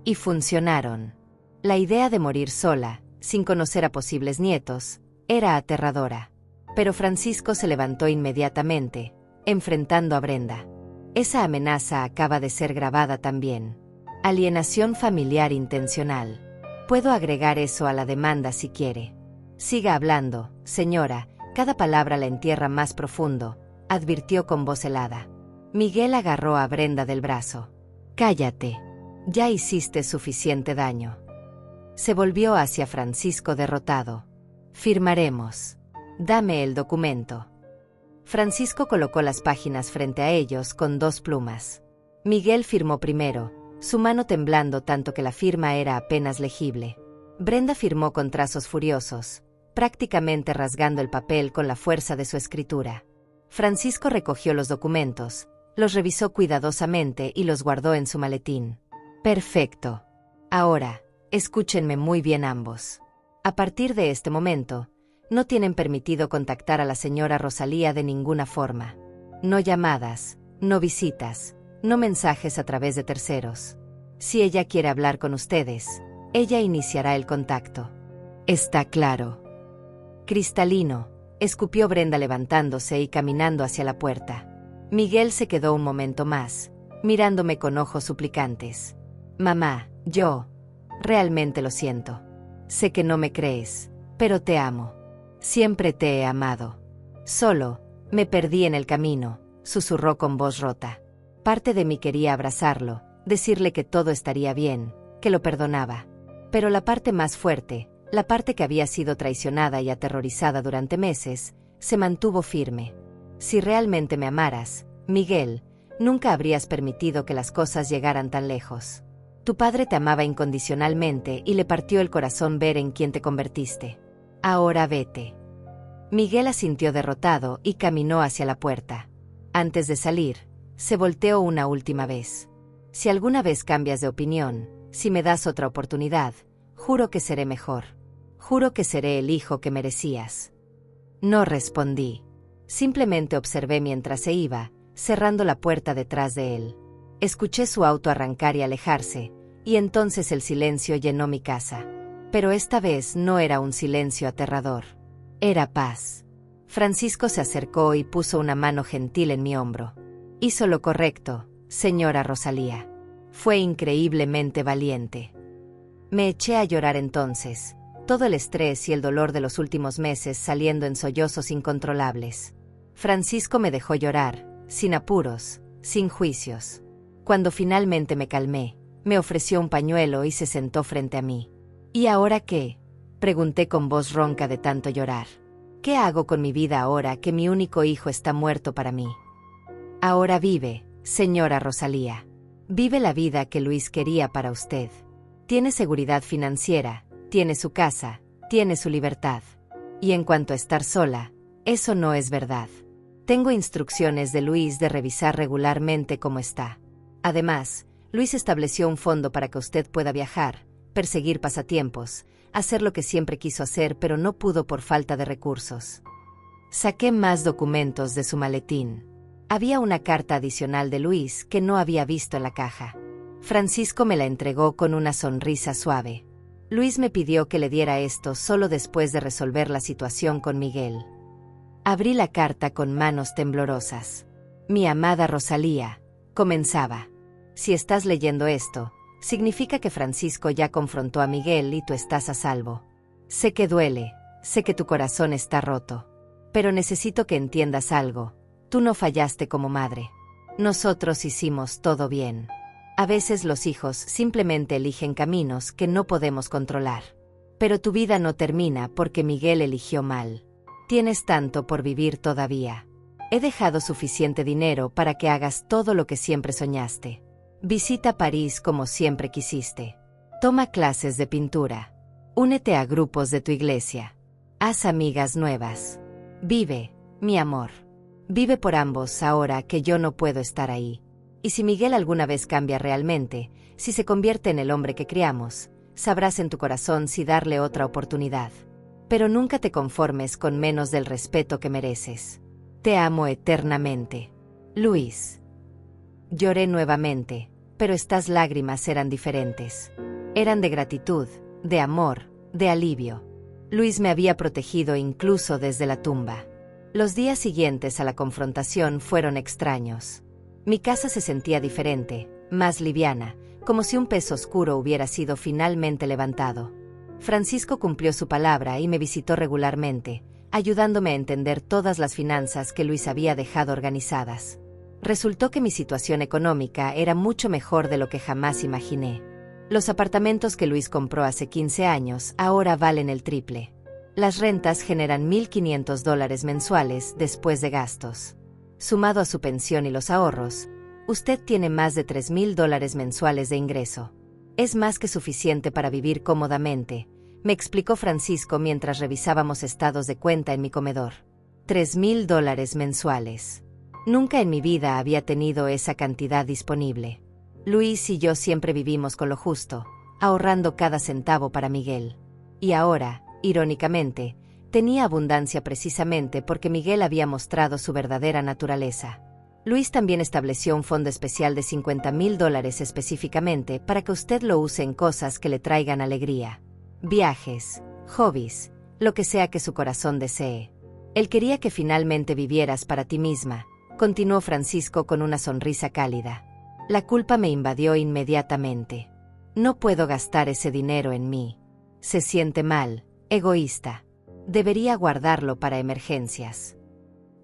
S1: Y funcionaron. La idea de morir sola, sin conocer a posibles nietos, era aterradora. Pero Francisco se levantó inmediatamente, enfrentando a Brenda. Esa amenaza acaba de ser grabada también. Alienación familiar intencional. Puedo agregar eso a la demanda si quiere. Siga hablando, señora, cada palabra la entierra más profundo, advirtió con voz helada. Miguel agarró a Brenda del brazo. Cállate. Ya hiciste suficiente daño. Se volvió hacia Francisco derrotado. Firmaremos. Dame el documento. Francisco colocó las páginas frente a ellos con 2 plumas. Miguel firmó primero, su mano temblando tanto que la firma era apenas legible. Brenda firmó con trazos furiosos, prácticamente rasgando el papel con la fuerza de su escritura. Francisco recogió los documentos, los revisó cuidadosamente y los guardó en su maletín. Perfecto. Ahora, escúchenme muy bien ambos. A partir de este momento, no tienen permitido contactar a la señora Rosalía de ninguna forma. No llamadas, no visitas, no mensajes a través de terceros. Si ella quiere hablar con ustedes, ella iniciará el contacto. Está claro. Cristalino, escupió Brenda levantándose y caminando hacia la puerta. Miguel se quedó un momento más, mirándome con ojos suplicantes. Mamá, realmente lo siento. Sé que no me crees, pero te amo. Siempre te he amado. Solo, me perdí en el camino, susurró con voz rota. Parte de mí quería abrazarlo, decirle que todo estaría bien, que lo perdonaba. Pero la parte más fuerte, la parte que había sido traicionada y aterrorizada durante meses, se mantuvo firme. Si realmente me amaras, Miguel, nunca habrías permitido que las cosas llegaran tan lejos. Tu padre te amaba incondicionalmente y le partió el corazón ver en quién te convertiste. Ahora vete. Miguel asintió derrotado y caminó hacia la puerta. Antes de salir, se volteó una última vez. Si alguna vez cambias de opinión, si me das otra oportunidad, juro que seré mejor. Juro que seré el hijo que merecías. No respondí. Simplemente observé mientras se iba, cerrando la puerta detrás de él. Escuché su auto arrancar y alejarse, y entonces el silencio llenó mi casa. Pero esta vez no era un silencio aterrador. Era paz. Francisco se acercó y puso una mano gentil en mi hombro. Hizo lo correcto, señora Rosalía. Fue increíblemente valiente. Me eché a llorar entonces, todo el estrés y el dolor de los últimos meses saliendo en sollozos incontrolables. Francisco me dejó llorar, sin apuros, sin juicios. Cuando finalmente me calmé, me ofreció un pañuelo y se sentó frente a mí. ¿Y ahora qué?, pregunté con voz ronca de tanto llorar. ¿Qué hago con mi vida ahora que mi único hijo está muerto para mí? Ahora vive, señora Rosalía. Vive la vida que Luis quería para usted. Tiene seguridad financiera, tiene su casa, tiene su libertad. Y en cuanto a estar sola, eso no es verdad. Tengo instrucciones de Luis de revisar regularmente cómo está. Además, Luis estableció un fondo para que usted pueda viajar, perseguir pasatiempos, hacer lo que siempre quiso hacer pero no pudo por falta de recursos. Saqué más documentos de su maletín. Había una carta adicional de Luis que no había visto en la caja. Francisco me la entregó con una sonrisa suave. Luis me pidió que le diera esto solo después de resolver la situación con Miguel. Abrí la carta con manos temblorosas. Mi amada Rosalía, comenzaba. Si estás leyendo esto, significa que Francisco ya confrontó a Miguel y tú estás a salvo. Sé que duele, sé que tu corazón está roto. Pero necesito que entiendas algo. Tú no fallaste como madre. Nosotros hicimos todo bien. A veces los hijos simplemente eligen caminos que no podemos controlar. Pero tu vida no termina porque Miguel eligió mal. Tienes tanto por vivir todavía. He dejado suficiente dinero para que hagas todo lo que siempre soñaste. Visita París como siempre quisiste. Toma clases de pintura. Únete a grupos de tu iglesia. Haz amigas nuevas. Vive, mi amor. Vive por ambos ahora que yo no puedo estar ahí. Y si Miguel alguna vez cambia realmente, si se convierte en el hombre que criamos, sabrás en tu corazón si darle otra oportunidad. Pero nunca te conformes con menos del respeto que mereces. Te amo eternamente. Luis. Lloré nuevamente, pero estas lágrimas eran diferentes. Eran de gratitud, de amor, de alivio. Luis me había protegido incluso desde la tumba. Los días siguientes a la confrontación fueron extraños. Mi casa se sentía diferente, más liviana, como si un peso oscuro hubiera sido finalmente levantado. Francisco cumplió su palabra y me visitó regularmente, ayudándome a entender todas las finanzas que Luis había dejado organizadas. Resultó que mi situación económica era mucho mejor de lo que jamás imaginé. Los apartamentos que Luis compró hace 15 años ahora valen el triple. Las rentas generan $1,500 mensuales después de gastos. Sumado a su pensión y los ahorros, usted tiene más de $3,000 mensuales de ingreso. Es más que suficiente para vivir cómodamente, me explicó Francisco mientras revisábamos estados de cuenta en mi comedor. $3,000 mensuales. Nunca en mi vida había tenido esa cantidad disponible. Luis y yo siempre vivimos con lo justo, ahorrando cada centavo para Miguel. Y ahora, irónicamente, tenía abundancia precisamente porque Miguel había mostrado su verdadera naturaleza. Luis también estableció un fondo especial de $50,000 específicamente para que usted lo use en cosas que le traigan alegría. Viajes, hobbies, lo que sea que su corazón desee. Él quería que finalmente vivieras para ti misma, continuó Francisco con una sonrisa cálida. La culpa me invadió inmediatamente. No puedo gastar ese dinero en mí. Se siente mal, egoísta. Debería guardarlo para emergencias.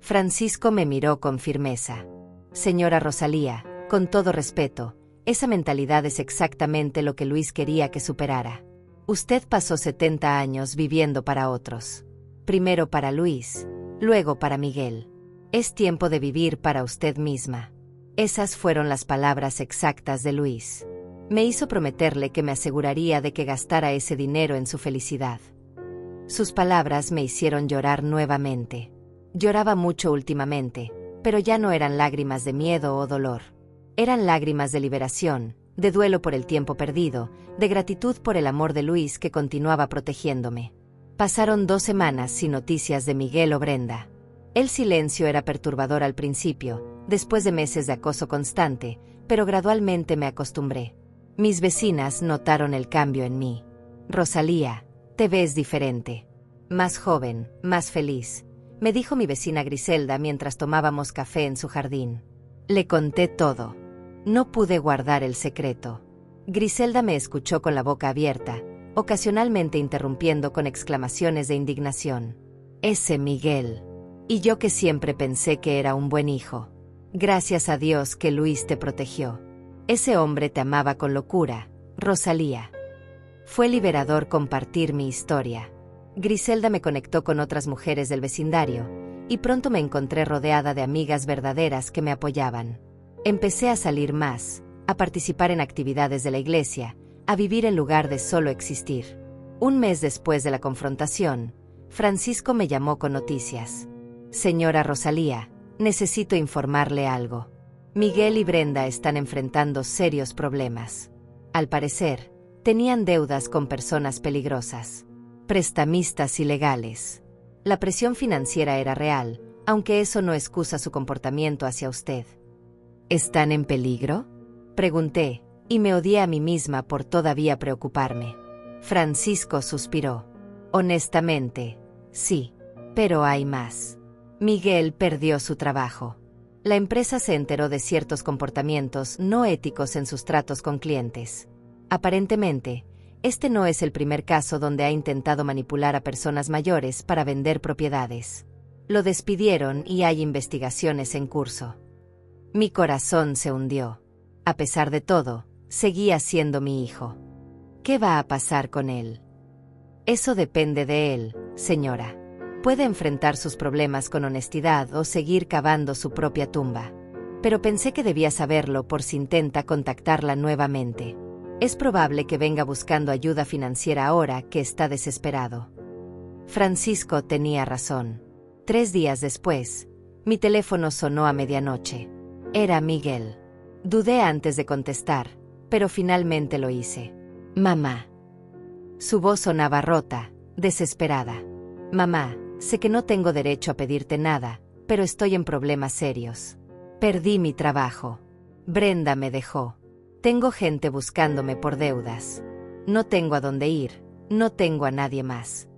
S1: Francisco me miró con firmeza. Señora Rosalía, con todo respeto, esa mentalidad es exactamente lo que Luis quería que superara. Usted pasó 70 años viviendo para otros. Primero para Luis, luego para Miguel. Es tiempo de vivir para usted misma. Esas fueron las palabras exactas de Luis. Me hizo prometerle que me aseguraría de que gastara ese dinero en su felicidad. Sus palabras me hicieron llorar nuevamente. Lloraba mucho últimamente, pero ya no eran lágrimas de miedo o dolor. Eran lágrimas de liberación, de duelo por el tiempo perdido, de gratitud por el amor de Luis que continuaba protegiéndome. Pasaron 2 semanas sin noticias de Miguel o Brenda. El silencio era perturbador al principio, después de meses de acoso constante, pero gradualmente me acostumbré. Mis vecinas notaron el cambio en mí. Rosalía, te ves diferente. Más joven, más feliz, me dijo mi vecina Griselda mientras tomábamos café en su jardín. Le conté todo. No pude guardar el secreto. Griselda me escuchó con la boca abierta, ocasionalmente interrumpiendo con exclamaciones de indignación. Ese Miguel. Y yo que siempre pensé que era un buen hijo. Gracias a Dios que Luis te protegió. Ese hombre te amaba con locura, Rosalía. Fue liberador compartir mi historia. Griselda me conectó con otras mujeres del vecindario, y pronto me encontré rodeada de amigas verdaderas que me apoyaban. Empecé a salir más, a participar en actividades de la iglesia, a vivir en lugar de solo existir. Un mes después de la confrontación, Francisco me llamó con noticias. Señora Rosalía, necesito informarle algo. Miguel y Brenda están enfrentando serios problemas. Al parecer, tenían deudas con personas peligrosas. Prestamistas ilegales. La presión financiera era real, aunque eso no excusa su comportamiento hacia usted. ¿Están en peligro?, pregunté, y me odié a mí misma por todavía preocuparme. Francisco suspiró. Honestamente, sí. Pero hay más. Miguel perdió su trabajo. La empresa se enteró de ciertos comportamientos no éticos en sus tratos con clientes. Aparentemente, este no es el primer caso donde ha intentado manipular a personas mayores para vender propiedades. Lo despidieron y hay investigaciones en curso. Mi corazón se hundió. A pesar de todo, seguía siendo mi hijo. ¿Qué va a pasar con él? Eso depende de él, señora. Puede enfrentar sus problemas con honestidad o seguir cavando su propia tumba. Pero pensé que debía saberlo por si intenta contactarla nuevamente. Es probable que venga buscando ayuda financiera ahora que está desesperado. Francisco tenía razón. 3 días después, mi teléfono sonó a medianoche. Era Miguel. Dudé antes de contestar, pero finalmente lo hice. Mamá. Su voz sonaba rota, desesperada. Mamá, sé que no tengo derecho a pedirte nada, pero estoy en problemas serios. Perdí mi trabajo. Brenda me dejó. Tengo gente buscándome por deudas. No tengo a dónde ir, no tengo a nadie más.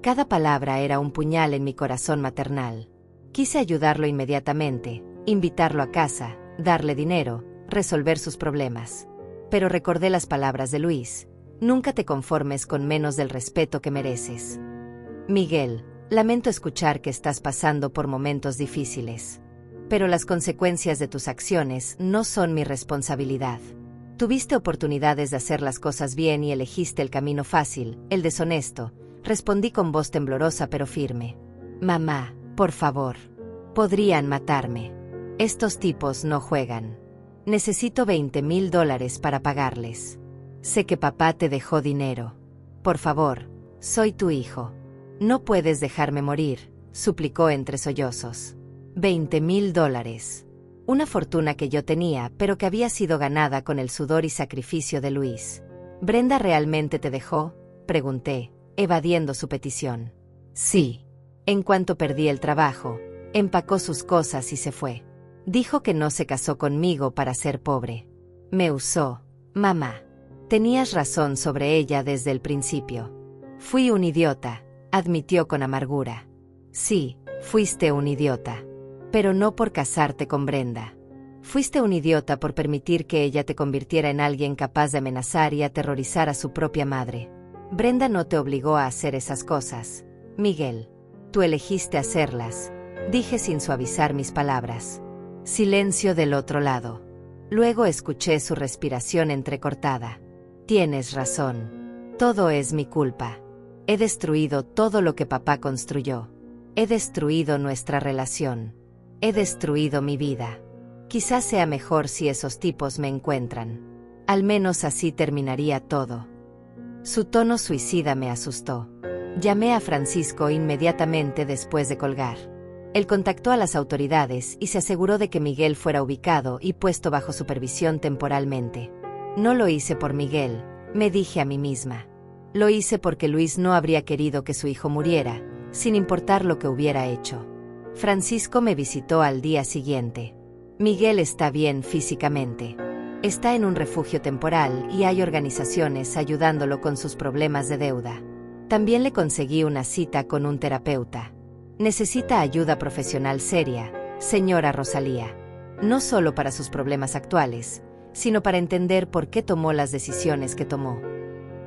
S1: Cada palabra era un puñal en mi corazón maternal. Quise ayudarlo inmediatamente, invitarlo a casa, darle dinero, resolver sus problemas. Pero recordé las palabras de Luis: nunca te conformes con menos del respeto que mereces. Miguel, lamento escuchar que estás pasando por momentos difíciles. Pero las consecuencias de tus acciones no son mi responsabilidad. Tuviste oportunidades de hacer las cosas bien y elegiste el camino fácil, el deshonesto. Respondí con voz temblorosa pero firme. Mamá, por favor. Podrían matarme. Estos tipos no juegan. Necesito $20,000 para pagarles. Sé que papá te dejó dinero. Por favor, soy tu hijo. No puedes dejarme morir, suplicó entre sollozos. $20,000. Una fortuna que yo tenía, pero que había sido ganada con el sudor y sacrificio de Luis. ¿Brenda realmente te dejó?, pregunté, evadiendo su petición. Sí. En cuanto perdí el trabajo, empacó sus cosas y se fue. Dijo que no se casó conmigo para ser pobre. Me usó. Mamá. Tenías razón sobre ella desde el principio. Fui un idiota, admitió con amargura. Sí, fuiste un idiota. Pero no por casarte con Brenda. Fuiste un idiota por permitir que ella te convirtiera en alguien capaz de amenazar y aterrorizar a su propia madre. Brenda no te obligó a hacer esas cosas, Miguel. Tú elegiste hacerlas, dije sin suavizar mis palabras. Silencio del otro lado. Luego escuché su respiración entrecortada. Tienes razón. Todo es mi culpa. He destruido todo lo que papá construyó. He destruido nuestra relación. He destruido mi vida. Quizás sea mejor si esos tipos me encuentran. Al menos así terminaría todo. Su tono suicida me asustó. Llamé a Francisco inmediatamente después de colgar. Él contactó a las autoridades y se aseguró de que Miguel fuera ubicado y puesto bajo supervisión temporalmente. No lo hice por Miguel, me dije a mí misma. Lo hice porque Luis no habría querido que su hijo muriera, sin importar lo que hubiera hecho. Francisco me visitó al día siguiente. Miguel está bien físicamente. Está en un refugio temporal y hay organizaciones ayudándolo con sus problemas de deuda. También le conseguí una cita con un terapeuta. Necesita ayuda profesional seria, señora Rosalía. No solo para sus problemas actuales, sino para entender por qué tomó las decisiones que tomó.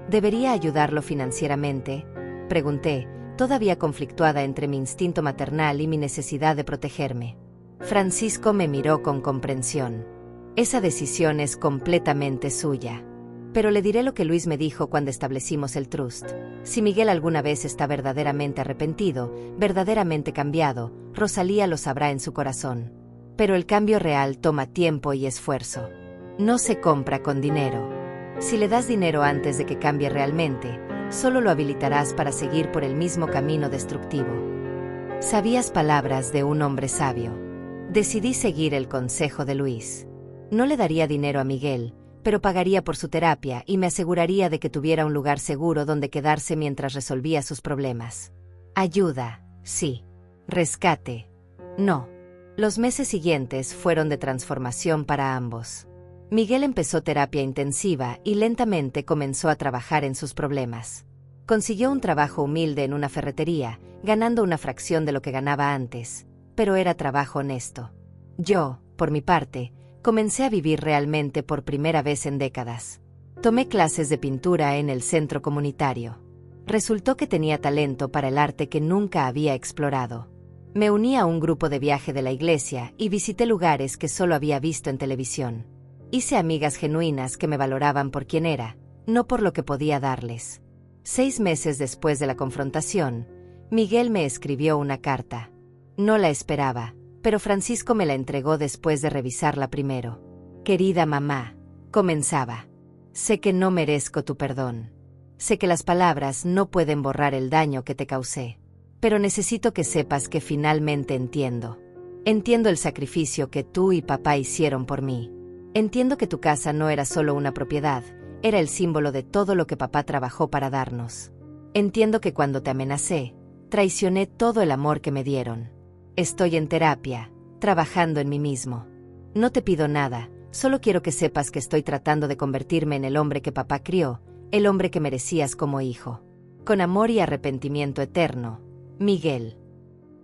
S1: ¿Debería ayudarlo financieramente?, pregunté, todavía conflictuada entre mi instinto maternal y mi necesidad de protegerme. Francisco me miró con comprensión. Esa decisión es completamente suya. Pero le diré lo que Luis me dijo cuando establecimos el trust. Si Miguel alguna vez está verdaderamente arrepentido, verdaderamente cambiado, Rosalía lo sabrá en su corazón. Pero el cambio real toma tiempo y esfuerzo. No se compra con dinero. Si le das dinero antes de que cambie realmente, solo lo habilitarás para seguir por el mismo camino destructivo. Sabias palabras de un hombre sabio. Decidí seguir el consejo de Luis. No le daría dinero a Miguel, pero pagaría por su terapia y me aseguraría de que tuviera un lugar seguro donde quedarse mientras resolvía sus problemas. Ayuda, sí. Rescate, no. Los meses siguientes fueron de transformación para ambos. Miguel empezó terapia intensiva y lentamente comenzó a trabajar en sus problemas. Consiguió un trabajo humilde en una ferretería, ganando una fracción de lo que ganaba antes, pero era trabajo honesto. Yo, por mi parte, comencé a vivir realmente por primera vez en décadas. Tomé clases de pintura en el centro comunitario. Resultó que tenía talento para el arte que nunca había explorado. Me uní a un grupo de viaje de la iglesia y visité lugares que solo había visto en televisión. Hice amigas genuinas que me valoraban por quien era, no por lo que podía darles. 6 meses después de la confrontación, Miguel me escribió una carta. No la esperaba, pero Francisco me la entregó después de revisarla primero. Querida mamá, comenzaba. Sé que no merezco tu perdón. Sé que las palabras no pueden borrar el daño que te causé. Pero necesito que sepas que finalmente entiendo. Entiendo el sacrificio que tú y papá hicieron por mí. Entiendo que tu casa no era solo una propiedad, era el símbolo de todo lo que papá trabajó para darnos. Entiendo que cuando te amenacé, traicioné todo el amor que me dieron. Estoy en terapia, trabajando en mí mismo. No te pido nada, solo quiero que sepas que estoy tratando de convertirme en el hombre que papá crió, el hombre que merecías como hijo. Con amor y arrepentimiento eterno, Miguel.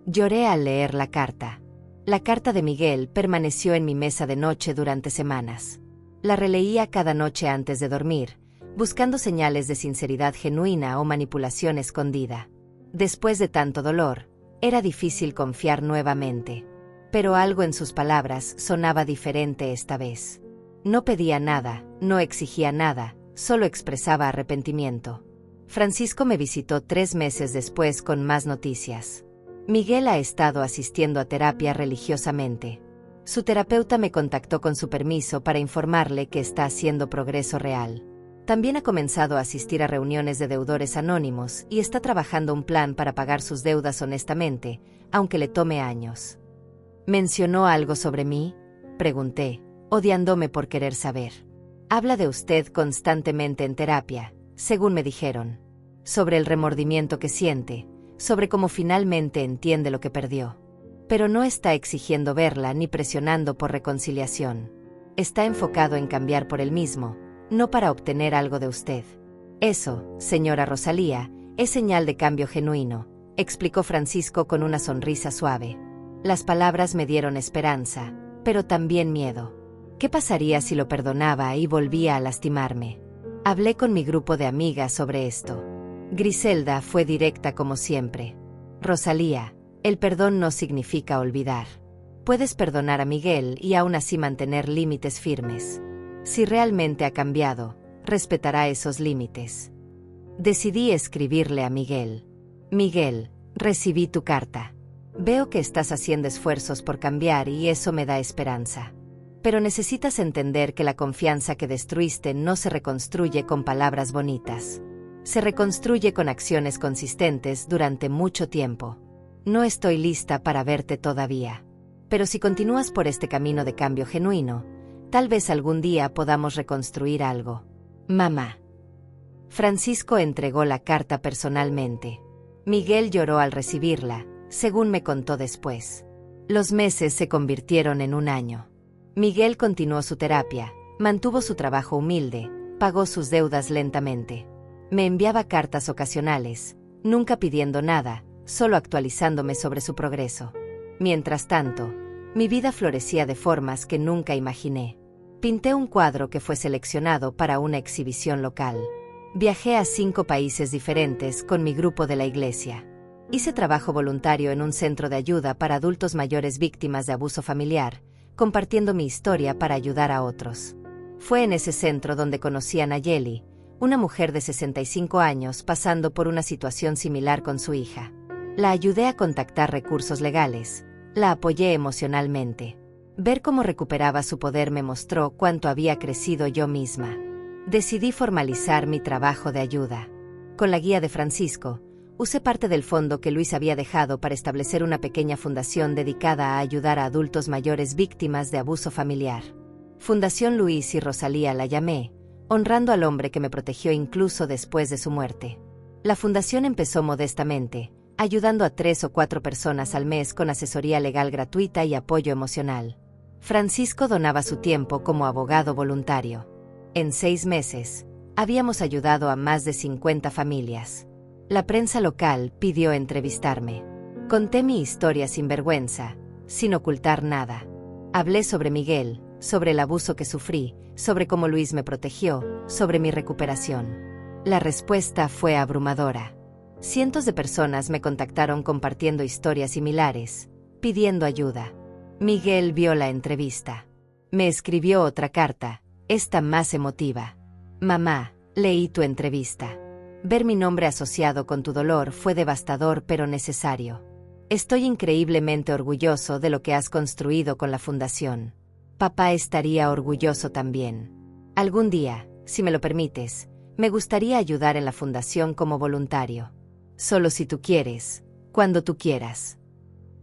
S1: Lloré al leer la carta. La carta de Miguel permaneció en mi mesa de noche durante semanas. La releía cada noche antes de dormir, buscando señales de sinceridad genuina o manipulación escondida. Después de tanto dolor, era difícil confiar nuevamente. Pero algo en sus palabras sonaba diferente esta vez. No pedía nada, no exigía nada, solo expresaba arrepentimiento. Francisco me visitó 3 meses después con más noticias. Miguel ha estado asistiendo a terapia religiosamente. Su terapeuta me contactó con su permiso para informarle que está haciendo progreso real. También ha comenzado a asistir a reuniones de deudores anónimos y está trabajando un plan para pagar sus deudas honestamente, aunque le tome años. ¿Mencionó algo sobre mí?, pregunté, odiándome por querer saber. Habla de usted constantemente en terapia, según me dijeron. Sobre el remordimiento que siente, sobre cómo finalmente entiende lo que perdió. Pero no está exigiendo verla ni presionando por reconciliación. Está enfocado en cambiar por él mismo, no para obtener algo de usted. Eso, señora Rosalía, es señal de cambio genuino, explicó Francisco con una sonrisa suave. Las palabras me dieron esperanza, pero también miedo. ¿Qué pasaría si lo perdonaba y volvía a lastimarme? Hablé con mi grupo de amigas sobre esto. Griselda fue directa como siempre. Rosalía, el perdón no significa olvidar. Puedes perdonar a Miguel y aún así mantener límites firmes. Si realmente ha cambiado, respetará esos límites. Decidí escribirle a Miguel. Miguel, recibí tu carta. Veo que estás haciendo esfuerzos por cambiar y eso me da esperanza. Pero necesitas entender que la confianza que destruiste no se reconstruye con palabras bonitas. Se reconstruye con acciones consistentes durante mucho tiempo. No estoy lista para verte todavía. Pero si continúas por este camino de cambio genuino, tal vez algún día podamos reconstruir algo. Mamá. Francisco entregó la carta personalmente. Miguel lloró al recibirla, según me contó después. Los meses se convirtieron en un año. Miguel continuó su terapia, mantuvo su trabajo humilde, pagó sus deudas lentamente. Me enviaba cartas ocasionales, nunca pidiendo nada, solo actualizándome sobre su progreso. Mientras tanto, mi vida florecía de formas que nunca imaginé. Pinté un cuadro que fue seleccionado para una exhibición local. Viajé a 5 países diferentes con mi grupo de la iglesia. Hice trabajo voluntario en un centro de ayuda para adultos mayores víctimas de abuso familiar, compartiendo mi historia para ayudar a otros. Fue en ese centro donde conocí a Nayeli, una mujer de 65 años pasando por una situación similar con su hija. La ayudé a contactar recursos legales, la apoyé emocionalmente. Ver cómo recuperaba su poder me mostró cuánto había crecido yo misma. Decidí formalizar mi trabajo de ayuda. Con la guía de Francisco, usé parte del fondo que Luis había dejado para establecer una pequeña fundación dedicada a ayudar a adultos mayores víctimas de abuso familiar. Fundación Luis y Rosalía la llamé, honrando al hombre que me protegió incluso después de su muerte. La fundación empezó modestamente, ayudando a 3 o 4 personas al mes con asesoría legal gratuita y apoyo emocional. Francisco donaba su tiempo como abogado voluntario. En 6 meses, habíamos ayudado a más de 50 familias. La prensa local pidió entrevistarme. Conté mi historia sin vergüenza, sin ocultar nada. Hablé sobre Miguel, sobre el abuso que sufrí, sobre cómo Luis me protegió, sobre mi recuperación. La respuesta fue abrumadora. Cientos de personas me contactaron compartiendo historias similares, pidiendo ayuda. Miguel vio la entrevista. Me escribió otra carta, esta más emotiva. Mamá, leí tu entrevista. Ver mi nombre asociado con tu dolor fue devastador pero necesario. Estoy increíblemente orgulloso de lo que has construido con la fundación. Papá estaría orgulloso también. Algún día, si me lo permites, me gustaría ayudar en la fundación como voluntario. Solo si tú quieres, cuando tú quieras.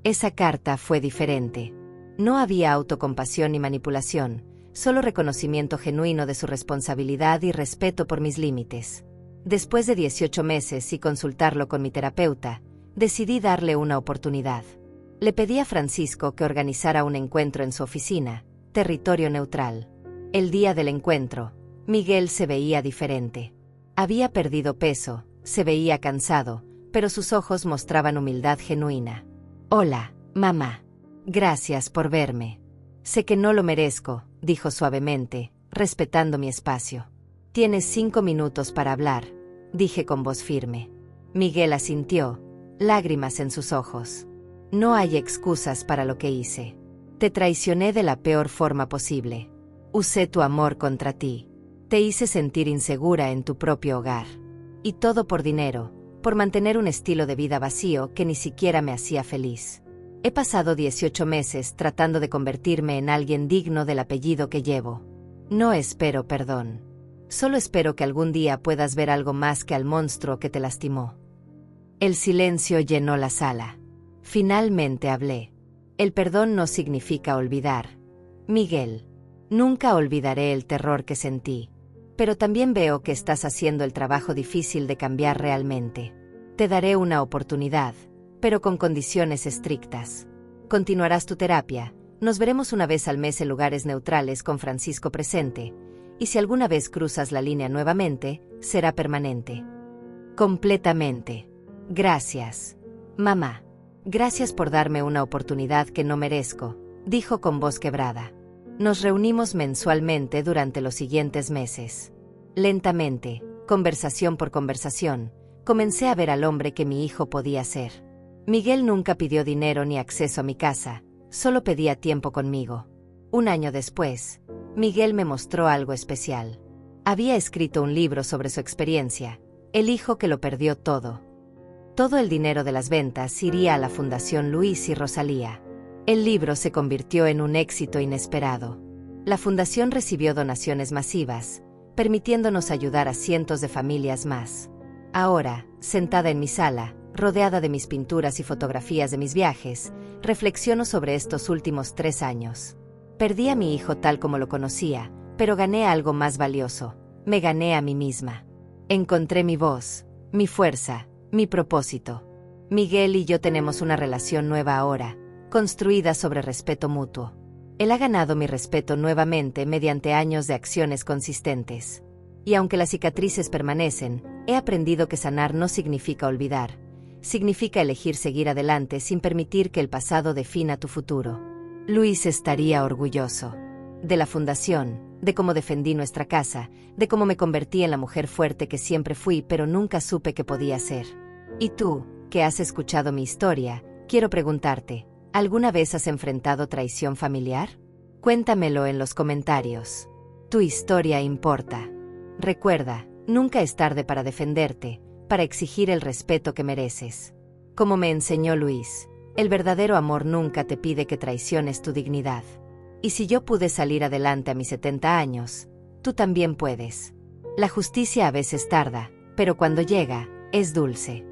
S1: Esa carta fue diferente. No había autocompasión ni manipulación, solo reconocimiento genuino de su responsabilidad y respeto por mis límites. Después de 18 meses y consultarlo con mi terapeuta, decidí darle una oportunidad. Le pedí a Francisco que organizara un encuentro en su oficina, Territorio Neutral. El día del encuentro, Miguel se veía diferente. Había perdido peso, se veía cansado, pero sus ojos mostraban humildad genuina. Hola, mamá. Gracias por verme. Sé que no lo merezco, dijo suavemente, respetando mi espacio. Tienes 5 minutos para hablar, dije con voz firme. Miguel asintió, lágrimas en sus ojos. No hay excusas para lo que hice. Te traicioné de la peor forma posible. Usé tu amor contra ti. Te hice sentir insegura en tu propio hogar. Y todo por dinero, por mantener un estilo de vida vacío que ni siquiera me hacía feliz. He pasado 18 meses tratando de convertirme en alguien digno del apellido que llevo. No espero perdón. Solo espero que algún día puedas ver algo más que al monstruo que te lastimó. El silencio llenó la sala. Finalmente hablé. El perdón no significa olvidar. Miguel, nunca olvidaré el terror que sentí. Pero también veo que estás haciendo el trabajo difícil de cambiar realmente. Te daré una oportunidad, pero con condiciones estrictas. Continuarás tu terapia, nos veremos una vez al mes en lugares neutrales con Francisco presente, y si alguna vez cruzas la línea nuevamente, será permanente. Completamente. Gracias. Mamá. Gracias por darme una oportunidad que no merezco, dijo con voz quebrada. Nos reunimos mensualmente durante los siguientes meses. Lentamente, conversación por conversación, comencé a ver al hombre que mi hijo podía ser. Miguel nunca pidió dinero ni acceso a mi casa, solo pedía tiempo conmigo. Un año después, Miguel me mostró algo especial. Había escrito un libro sobre su experiencia, El hijo que lo perdió todo. Todo el dinero de las ventas iría a la Fundación Luis y Rosalía. El libro se convirtió en un éxito inesperado. La fundación recibió donaciones masivas, permitiéndonos ayudar a cientos de familias más. Ahora, sentada en mi sala, rodeada de mis pinturas y fotografías de mis viajes, reflexiono sobre estos últimos 3 años. Perdí a mi hijo tal como lo conocía, pero gané algo más valioso. Me gané a mí misma. Encontré mi voz, mi fuerza, mi propósito. Miguel y yo tenemos una relación nueva ahora, construida sobre respeto mutuo. Él ha ganado mi respeto nuevamente mediante años de acciones consistentes. Y aunque las cicatrices permanecen, he aprendido que sanar no significa olvidar. Significa elegir seguir adelante sin permitir que el pasado defina tu futuro. Luis estaría orgulloso. De la fundación, de cómo defendí nuestra casa, de cómo me convertí en la mujer fuerte que siempre fui pero nunca supe que podía ser. Y tú, que has escuchado mi historia, quiero preguntarte, ¿alguna vez has enfrentado traición familiar? Cuéntamelo en los comentarios. Tu historia importa. Recuerda, nunca es tarde para defenderte, para exigir el respeto que mereces. Como me enseñó Luis, el verdadero amor nunca te pide que traiciones tu dignidad. Y si yo pude salir adelante a mis 70 años, tú también puedes. La justicia a veces tarda, pero cuando llega, es dulce.